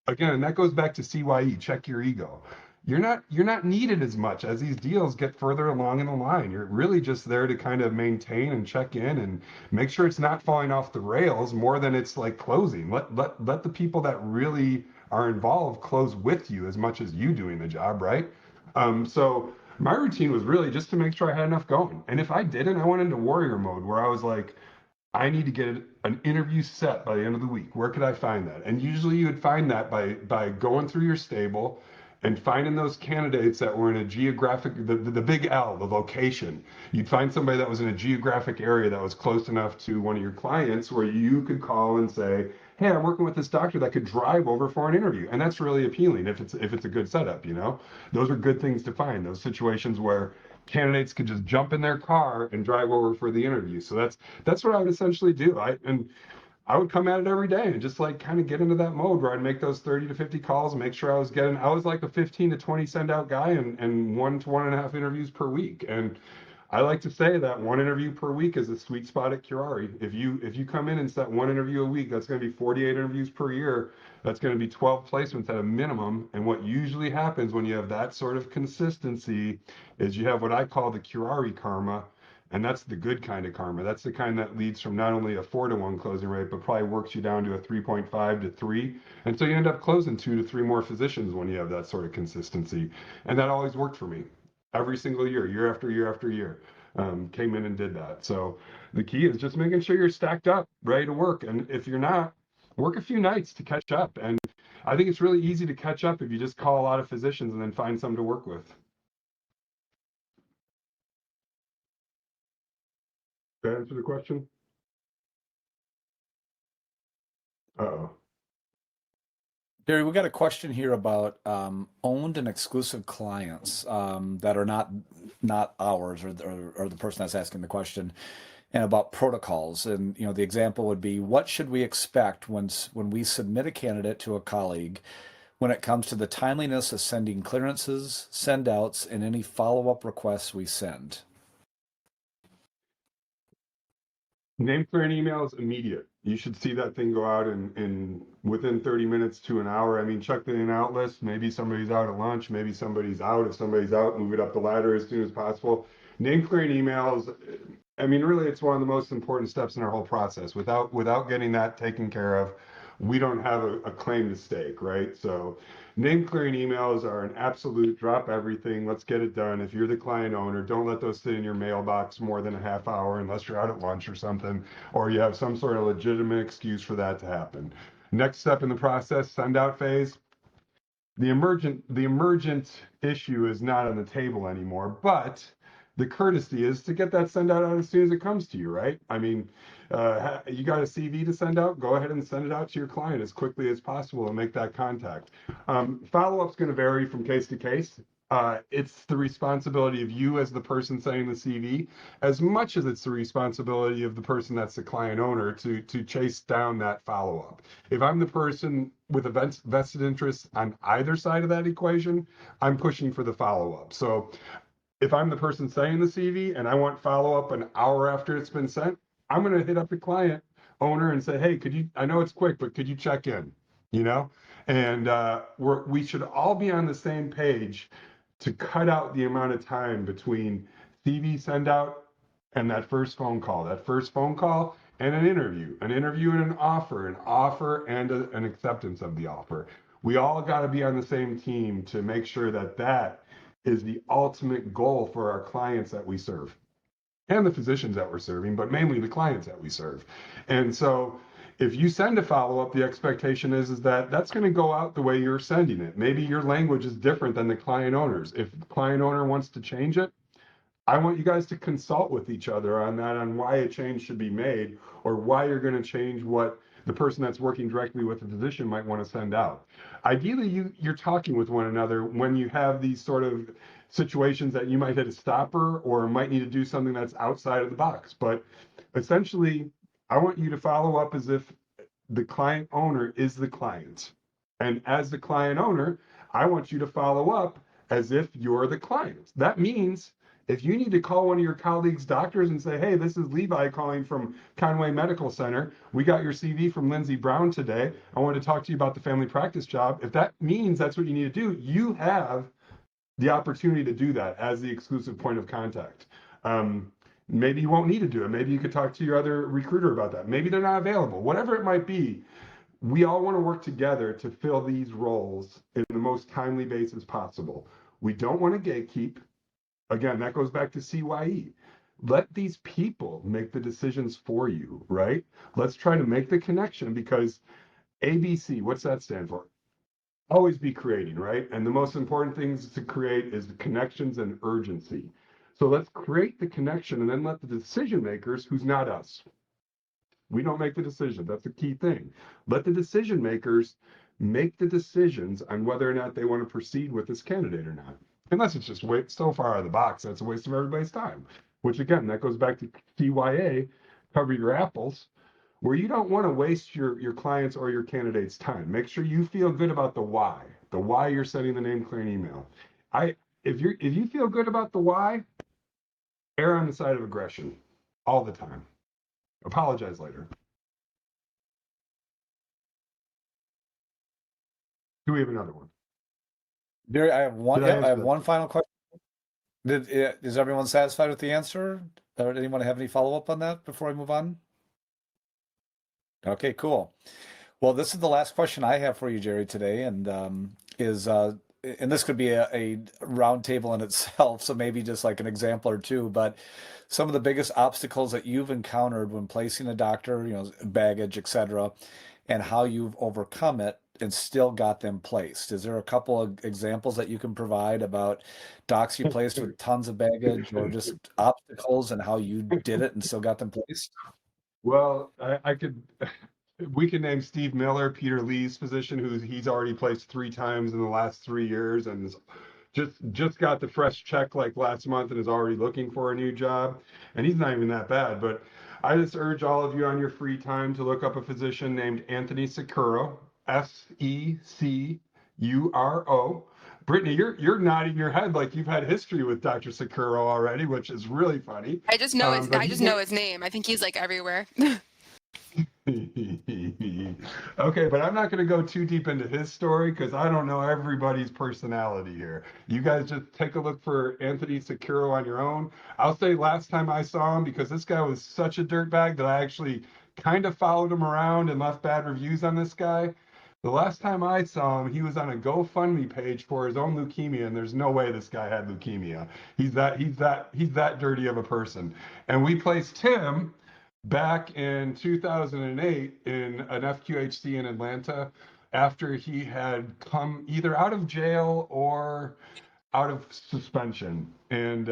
again, that goes back to CYE, check your ego. You're not needed as much as these deals get further along in the line. You're really just there to kind of maintain and check in and make sure it's not falling off the rails more than it's like closing. Let the people that really are involved close with you as much as you doing the job, right? So my routine was really just to make sure I had enough going. And if I didn't, I went into warrior mode where I was like, I need to get an interview set by the end of the week. Where could I find that? And usually you would find that by going through your stable and finding those candidates that were in a geographic, the big L, the location. You'd find somebody that was in a geographic area that was close enough to one of your clients where you could call and say, hey, I'm working with this doctor that could drive over for an interview. And that's really appealing if it's a good setup, you know? Those are good things to find, those situations where candidates could just jump in their car and drive over for the interview. So that's what I would essentially do. I would come at it every day and just like kind of get into that mode where I'd make those 30 to 50 calls and make sure I was like a 15 to 20 send out guy, and 1 to 1.5 interviews per week. And I like to say that 1 interview per week is a sweet spot at Curari. If you come in and set 1 interview a week, that's going to be 48 interviews per year. That's going to be 12 placements at a minimum. And what usually happens when you have that sort of consistency is you have what I call the Curari karma. And that's the good kind of karma. That's the kind that leads from not only a 4 to 1 closing rate, but probably works you down to a 3.5 to 3. And so you end up closing 2 to 3 more physicians when you have that sort of consistency. And that always worked for me every single year, year after year after year. Came in and did that. So the key is just making sure you're stacked up, ready to work. And if you're not, work a few nights to catch up. And I think it's really easy to catch up if you just call a lot of physicians and then find some to work with. Did that answer the question? Uh-oh.
Jerry, we got a question here about owned and exclusive clients that are not ours, or the person that's asking the question, and about protocols. And the example would be, what should we expect when we submit a candidate to a colleague when it comes to the timeliness of sending clearances, send outs, and any follow-up requests we send?
Name clearing email is immediate. You should see that thing go out in within 30 minutes to an hour. I mean, check the in out list. Maybe somebody's out at lunch. Maybe somebody's out. If somebody's out, move it up the ladder as soon as possible. Name clearing emails. I mean, really, it's one of the most important steps in our whole process. Without getting that taken care of, we don't have a claim to stake, right? So name clearing emails are an absolute drop everything. Let's get it done. If you're the client owner, don't let those sit in your mailbox more than a half hour unless you're out at lunch or something, or you have some sort of legitimate excuse for that to happen. Next step in the process, send out phase. The emergent issue is not on the table anymore, but the courtesy is to get that send out as soon as it comes to you, right? I mean, you got a CV to send out, go ahead and send it out to your client as quickly as possible and make that contact. Follow-up's going to vary from case to case. It's the responsibility of you as the person sending the CV, as much as it's the responsibility of the person that's the client owner to chase down that follow-up. If I'm the person with a vested interest on either side of that equation, I'm pushing for the follow-up. So if I'm the person sending the CV and I want follow-up an hour after it's been sent, I'm going to hit up the client owner and say, hey, I know it's quick, but could you check in? And we should all be on the same page to cut out the amount of time between CV send out and that first phone call, and an interview and an offer and an acceptance of the offer. We all got to be on the same team to make sure that that is the ultimate goal for our clients that we serve and the physicians that we're serving, but mainly the clients that we serve. And so if you send a follow-up, the expectation is that that's going to go out the way you're sending it. Maybe your language is different than the client owner's. If the client owner wants to change it, I want you guys to consult with each other on that, on why a change should be made, or why you're going to change what the person that's working directly with the physician might want to send out. Ideally, you're talking with one another when you have these sort of situations that you might hit a stopper or might need to do something that's outside of the box. But essentially, I want you to follow up as if the client owner is the client. And as the client owner, I want you to follow up as if you're the client. That means if you need to call one of your colleagues' doctors and say, hey, this is Levi calling from Conway Medical Center. We got your CV from Lindsey Brown today. I want to talk to you about the family practice job. If that means that's what you need to do, you have the opportunity to do that as the exclusive point of contact. Maybe you won't need to do it. Maybe you could talk to your other recruiter about that. Maybe they're not available. Whatever it might be, we all want to work together to fill these roles in the most timely basis possible. We don't want to gatekeep. Again, that goes back to CYE. Let these people make the decisions for you, right? Let's try to make the connection, because ABC, what's that stand for? Always be creating, right? And the most important things to create is the connections and urgency. So let's create the connection and then let the decision makers, who's not us, we don't make the decision. That's the key thing. Let the decision makers make the decisions on whether or not they want to proceed with this candidate or not. Unless it's just way so far out of the box, that's a waste of everybody's time. Which again, that goes back to CYA, cover your apples, where you don't want to waste your clients or your candidates' time. Make sure you feel good about the why you're sending the name clearing email. If you feel good about the why, err on the side of aggression all the time. Apologize later. Do we have another one?
Jerry, I have one.
Did I
Yep, I have
answer
one final question. Is everyone satisfied with the answer? Or anyone have any follow-up on that before I move on? Okay, cool. Well, this is the last question I have for you, Jerry, today, and and this could be a round table in itself, so maybe just like an example or two, but some of the biggest obstacles that you've encountered when placing a doctor, baggage, etc., and how you've overcome it and still got them placed. Is there a couple of examples that you can provide about docs you placed with tons of baggage or just obstacles and how you did it and still got them placed?
Well, I could, we can name Steve Miller, Peter Lee's physician, he's already placed 3 times in the last 3 years, and is just got the fresh check like last month and is already looking for a new job. And he's not even that bad, but I just urge all of you on your free time to look up a physician named Anthony Securo, Securo. Brittany, you're nodding your head like you've had history with Dr. Securo already, which is really funny.
I just know his
But
I just know his name. I think he's like everywhere.
Okay, but I'm not going to go too deep into his story because I don't know everybody's personality here. You guys just take a look for Anthony Securo on your own. I'll say last time I saw him, because this guy was such a dirtbag that I actually kind of followed him around and left bad reviews on this guy. The last time I saw him, he was on a GoFundMe page for his own leukemia, and there's no way this guy had leukemia. He's that dirty of a person. And we placed him back in 2008 in an FQHC in Atlanta after he had come either out of jail or out of suspension. And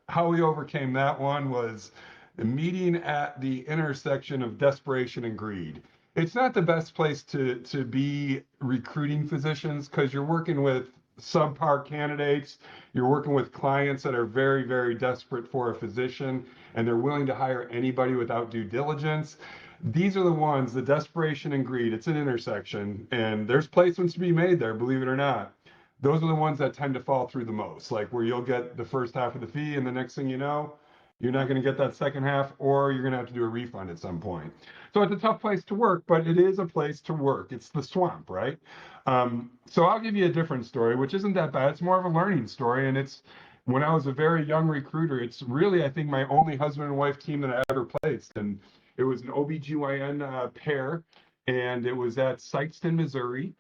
how we overcame that one was the meeting at the intersection of desperation and greed. It's not the best place to be recruiting physicians because you're working with subpar candidates. You're working with clients that are very, very desperate for a physician, and they're willing to hire anybody without due diligence. These are the ones, the desperation and greed. It's an intersection, and there's placements to be made there, believe it or not. Those are the ones that tend to fall through the most, like where you'll get the first half of the fee, and the next thing you know, You're not going to get that second half, or you're going to have to do a refund at some point. So it's a tough place to work, but it is a place to work. It's the swamp, right? So I'll give you a different story, which isn't that bad. It's more of a learning story. And it's when I was a very young recruiter, it's really, I think, my only husband and wife team that I ever placed. And it was an OBGYN pair, and it was at Sikeston, Missouri.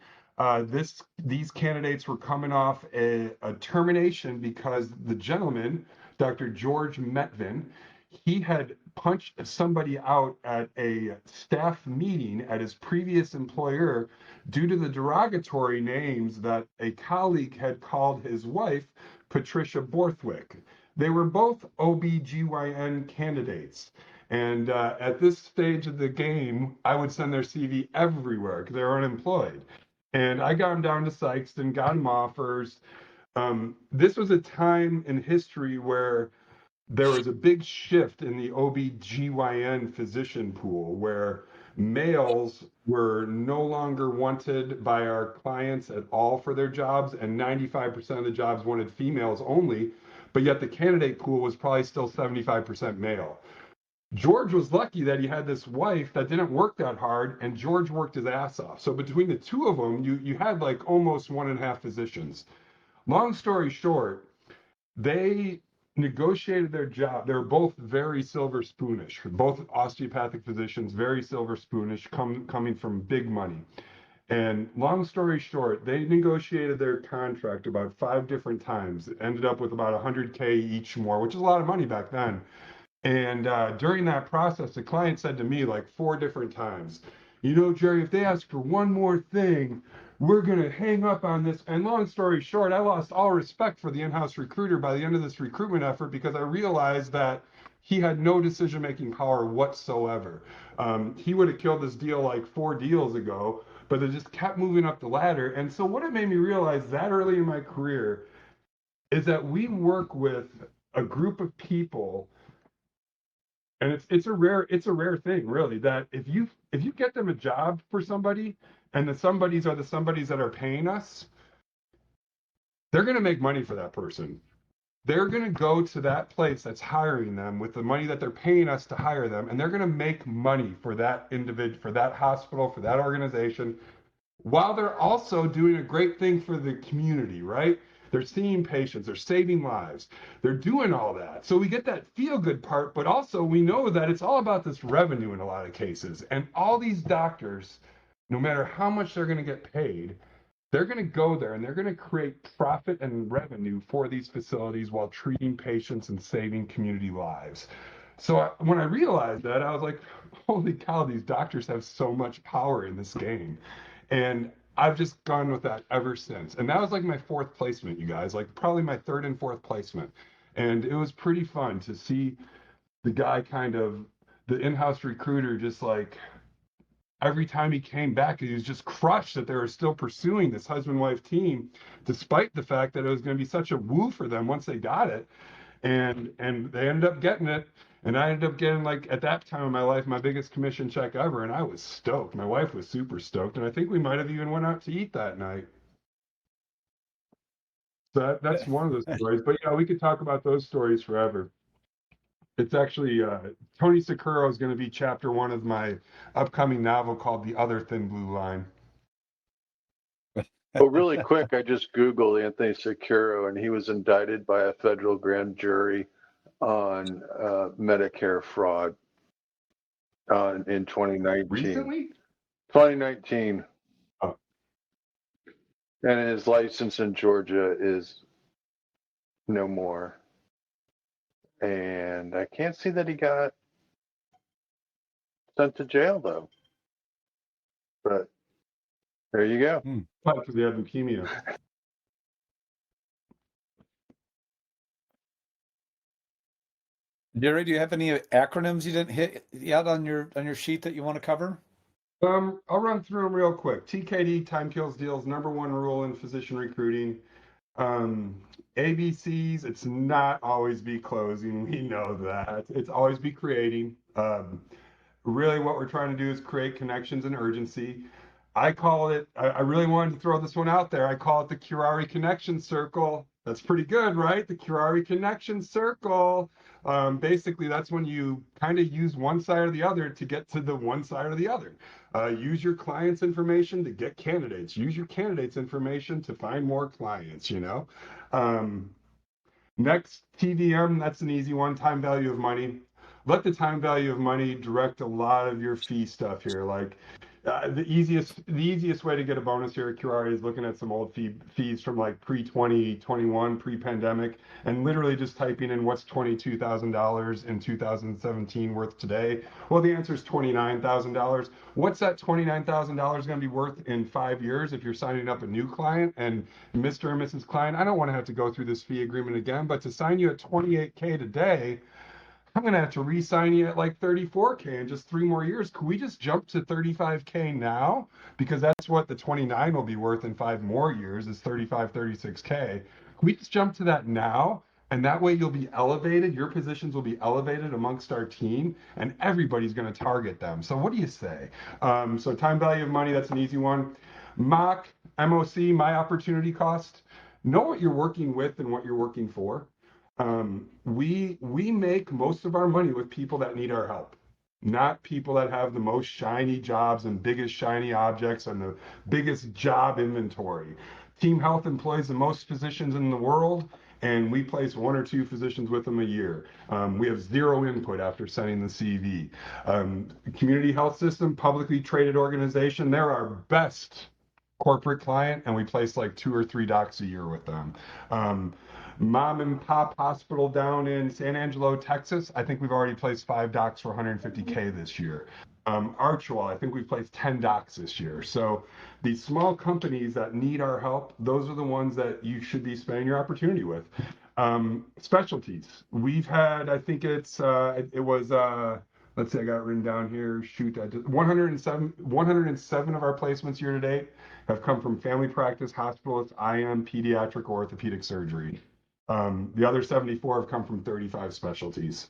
These candidates were coming off a termination because the gentleman, Dr. George Metvin, he had punched somebody out at a staff meeting at his previous employer due to the derogatory names that a colleague had called his wife, Patricia Borthwick. They were both OBGYN candidates. And at this stage of the game, I would send their CV everywhere because they were unemployed. And I got them down to Sikeston, got them offers. This was a time in history where there was a big shift in the OB/GYN physician pool where males were no longer wanted by our clients at all for their jobs, and 95% of the jobs wanted females only, but yet the candidate pool was probably still 75% male. George was lucky that he had this wife that didn't work that hard, and George worked his ass off. So between the two of them, you had like almost 1.5 physicians. Long story short, they negotiated their job. They were both very silver spoonish, both osteopathic physicians, very silver spoonish, coming from big money. And long story short, they negotiated their contract about 5 different times. It ended up with about 100K each more, which is a lot of money back then. And during that process, the client said to me like 4 different times, you know, Jerry, if they ask for one more thing, we're going to hang up on this. And long story short, I lost all respect for the in-house recruiter by the end of this recruitment effort because I realized that he had no decision-making power whatsoever. He would have killed this deal like 4 deals ago, but it just kept moving up the ladder. And so what it made me realize that early in my career is that we work with a group of people, and it's a rare thing really, that if you get them a job for somebody, and the somebodies are the somebodies that are paying us, they're going to make money for that person. They're going to go to that place that's hiring them with the money that they're paying us to hire them, and they're going to make money for that individual, for that hospital, for that organization, while they're also doing a great thing for the community, right? They're seeing patients, they're saving lives, they're doing all that. So we get that feel good part, but also we know that it's all about this revenue in a lot of cases. And all these doctors, no matter how much they're going to get paid, they're going to go there and they're going to create profit and revenue for these facilities while treating patients and saving community lives. So when I realized that, I was like, holy cow, these doctors have so much power in this game. And I've just gone with that ever since. And that was like my 4th placement, you guys, like probably my 3rd and 4th placement. And it was pretty fun to see the guy kind of, the in-house recruiter, just like every time he came back, he was just crushed that they were still pursuing this husband-wife team, despite the fact that it was going to be such a woo for them once they got it. And they ended up getting it. And I ended up getting, like, at that time in my life, my biggest commission check ever. And I was stoked. My wife was super stoked. And I think we might have even went out to eat that night. So that's one of those stories. But yeah, we could talk about those stories forever. It's actually, Tony Sakura is going to be chapter 1 of my upcoming novel called The Other Thin Blue Line.
Well, really quick, I just Googled Anthony Securo, and he was indicted by a federal grand jury on Medicare fraud in 2019.
Recently?
2019.
Oh.
And his license in Georgia is no more. And I can't see that he got sent to jail, though. But there you go.
Probably because he had leukemia.
Jerry, do you have any acronyms you didn't hit yet on your sheet that you want to cover?
I'll run through them real quick. TKD, time kills deals, #1 rule in physician recruiting. ABCs, it's not always be closing. We know that. It's always be creating. Really what we're trying to do is create connections and urgency. I call it, I really wanted to throw this one out there. I call it the Curari connection circle. That's pretty good, right? The Curari connection circle. Basically, that's when you kind of use one side or the other to get to the one side or the other. Use your clients' information to get candidates. Use your candidates' information to find more clients, you know? Um, Next, TVM, that's an easy one, time value of money. Let the time value of money direct a lot of your fee stuff here. Like the easiest way to get a bonus here at Curari is looking at some old fees from like pre-2021, pre-pandemic, and literally just typing in what's $22,000 in 2017 worth today. Well, the answer is $29,000. What's that $29,000 going to be worth in 5 years if you're signing up a new client? And Mr. and Mrs. Klein, I don't want to have to go through this fee agreement again, but to sign you at 28K today, I'm going to have to re-sign you at like 34K in just 3 more years. Could we just jump to 35K now? Because that's what the 29 will be worth in 5 more years is 35, 36K. Could we just jump to that now? And that way you'll be elevated. Your positions will be elevated amongst our team and everybody's going to target them. So what do you say? So time value of money, that's an easy one. MOC, my opportunity cost. Know what you're working with and what you're working for. We make most of our money with people that need our help, not people that have the most shiny jobs and biggest shiny objects and the biggest job inventory. Team Health employs the most physicians in the world, and we place 1 or 2 physicians with them a year. We have zero input after sending the CV. Community Health System, publicly traded organization, they're our best corporate client, and we place like 2 or 3 docs a year with them. Mom and pop hospital down in San Angelo, Texas. I think we've already placed 5 docs for 150K this year. Archwell, I think we've placed 10 docs this year. So these small companies that need our help, those are the ones that you should be spending your opportunity with. Specialties. We've had, I think it was, let's see, I got it written down here. Shoot, 107 of our placements year to date have come from family practice, hospitalist, IM, pediatric, or orthopedic surgery. The other 74 have come from 35 specialties.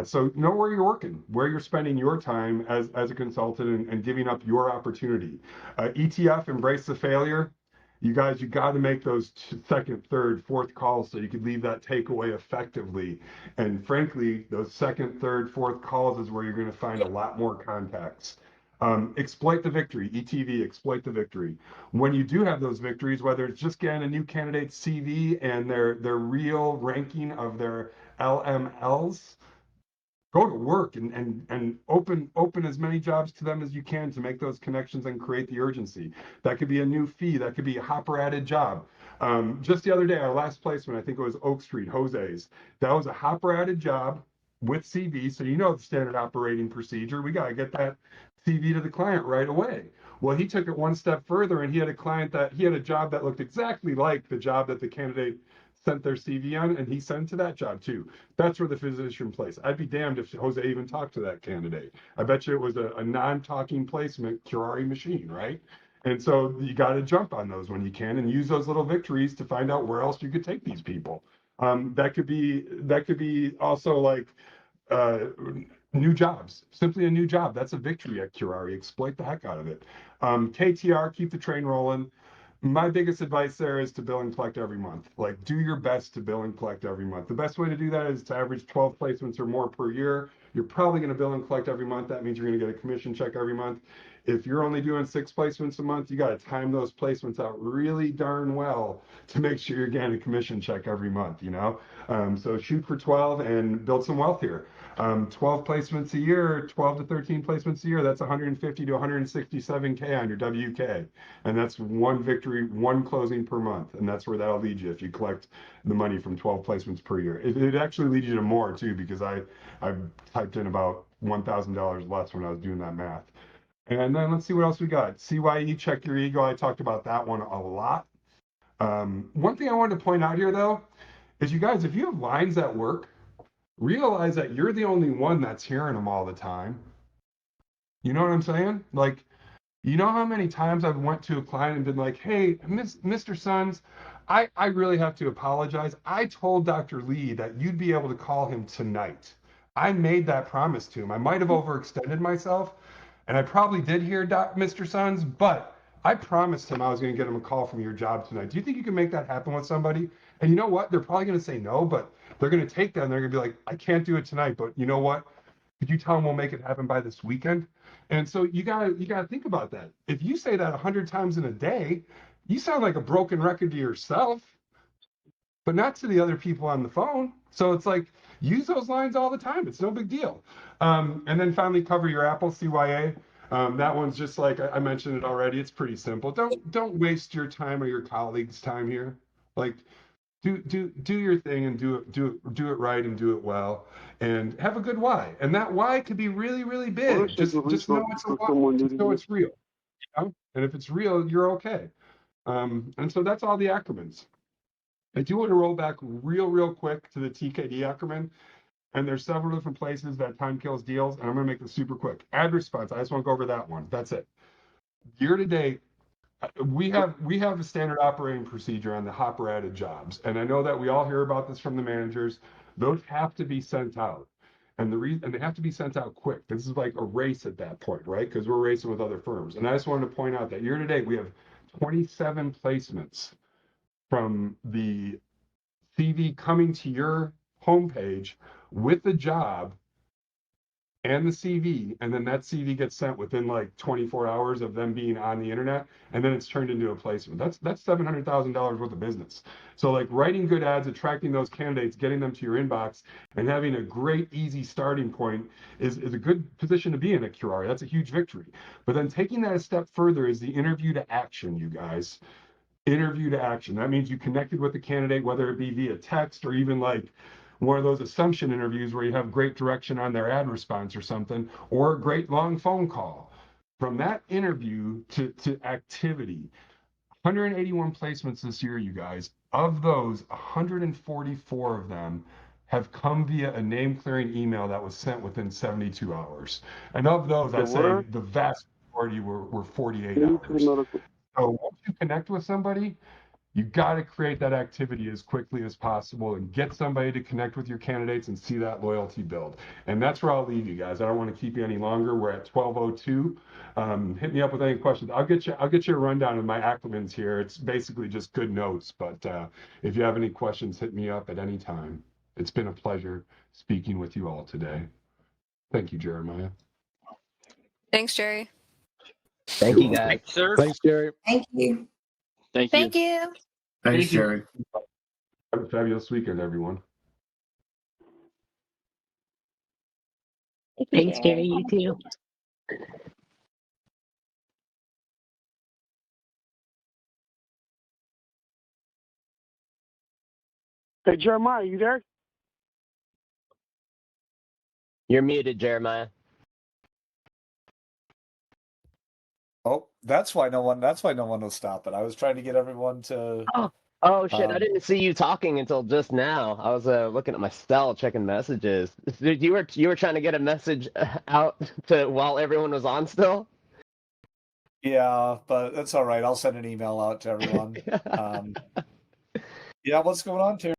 So know where you're working, where you're spending your time as a consultant and giving up your opportunity. ETF, embrace the failure. You guys, you got to make those second, third, fourth calls so you could leave that takeaway effectively. And frankly, those second, third, fourth calls is where you're going to find a lot more contacts. Exploit the victory, ETV, exploit the victory. When you do have those victories, whether it's just getting a new candidate's CV and their real ranking of their LMLs, go to work and open as many jobs to them as you can to make those connections and create the urgency. That could be a new fee. That could be a hopper added job. Just the other day, our last placement, I think it was Oak Street, Jose's. That was a hopper added job with CV. So you know the standard operating procedure. We got to get that CV to the client right away. Well, he took it one step further and he had a job that looked exactly like the job that the candidate sent their CV on, and he sent to that job too. That's where the physician placed. I'd be damned if Jose even talked to that candidate. I bet you it was a non-talking placement Curari machine, right? And so you got to jump on those when you can and use those little victories to find out where else you could take these people. That could be also like uh, new jobs, simply a new job. That's a victory at Curari. Exploit the heck out of it. KTR, keep the train rolling. My biggest advice there is to bill and collect every month. Like, do your best to bill and collect every month. The best way to do that is to average 12 placements or more per year. You're probably going to bill and collect every month. That means you're going to get a commission check every month. If you're only doing 6 placements a month, you got to time those placements out really darn well to make sure you're getting a commission check every month, you know? So shoot for 12 and build some wealth here. 12 placements a year, 12 to 13 placements a year, that's 150 to 167K on your WK. And that's one victory, one closing per month. And that's where that'll lead you if you collect the money from 12 placements per year. It actually leads you to more too, because I typed in about $1,000 less when I was doing that math. And then let's see what else we got. CYE, check your ego. I talked about that one a lot. One thing I wanted to point out here though, is you guys, if you have lines at work, realize that you're the only one that's hearing them all the time. You know what I'm saying? Like, you know how many times I've went to a client and been like, hey, Mr. Sons, I really have to apologize. I told Dr. Lee that you'd be able to call him tonight. I made that promise to him. I might have overextended myself, and I probably did hear Mr. Sons, but I promised him I was going to get him a call from your job tonight. Do you think you can make that happen with somebody? And you know what? They're probably going to say no, but they're going to take that and they're going to be like, I can't do it tonight, but you know what? Could you tell them we'll make it happen by this weekend? And so you gotta think about that. If you say that 100 times in a day, you sound like a broken record to yourself, but not to the other people on the phone. So it's like, use those lines all the time. It's no big deal. And then finally, cover your Apple CYA. That one's just like I mentioned it already. It's pretty simple. Don't waste your time or your colleagues' time here. Like, do your thing and do it right and do it well, and have a good why. And that why could be really, really big. Just know it's a why. Just know it's real. You know? And if it's real, you're okay. And so that's all the acronyms. I do want to roll back real quick to the TKD acronym. And there's several different places that time kills deals. And I'm going to make this super quick. Ad response. I just want to go over that one. That's it. Year to date, we have a standard operating procedure on the hopper added jobs. And I know that we all hear about this from the managers. Those have to be sent out. And they have to be sent out quick. This is like a race at that point, right? Because we're racing with other firms. And I just wanted to point out that year to date, we have 27 placements from the CV coming to your homepage with the job and the CV, and then that CV gets sent within like 24 hours of them being on the internet, and then it's turned into a placement. That's $700,000 worth of business. So like writing good ads, attracting those candidates, getting them to your inbox, and having a great, easy starting point is a good position to be in at Curari. That's a huge victory. But then taking that a step further is the interview to action, you guys. Interview to action. That means you connected with the candidate, whether it be via text or even like one of those assumption interviews where you have great direction on their ad response or something, or a great long phone call. From that interview to activity, 181 placements this year, you guys. Of those, 144 of them have come via a name clearing email that was sent within 72 hours. And of those, I'd say the vast majority were 48 hours. So once you connect with somebody, you got to create that activity as quickly as possible and get somebody to connect with your candidates and see that loyalty build. And that's where I'll leave you guys. I don't want to keep you any longer. We're at 12:02. Hit me up with any questions. I'll get you a rundown of my acronyms here. It's basically just good notes. But if you have any questions, hit me up at any time. It's been a pleasure speaking with you all today. Thank you, Jeremiah.
Thanks, Jerry.
Thank you, guys.
Thanks, sir.
Thanks, Jerry.
Thank you.
Thank you.
Thank you.
Thanks, Jerry.
Have a fabulous weekend, everyone.
Thanks, Jerry. You too.
Hey, Jeremiah, you there?
You're muted, Jeremiah.
Oh, that's why no one will stop it. I was trying to get everyone to.
Oh shit! I didn't see you talking until just now. I was looking at my cell, checking messages. You were trying to get a message out to while everyone was on still.
Yeah, but that's all right. I'll send an email out to everyone. Yeah, what's going on, Terry?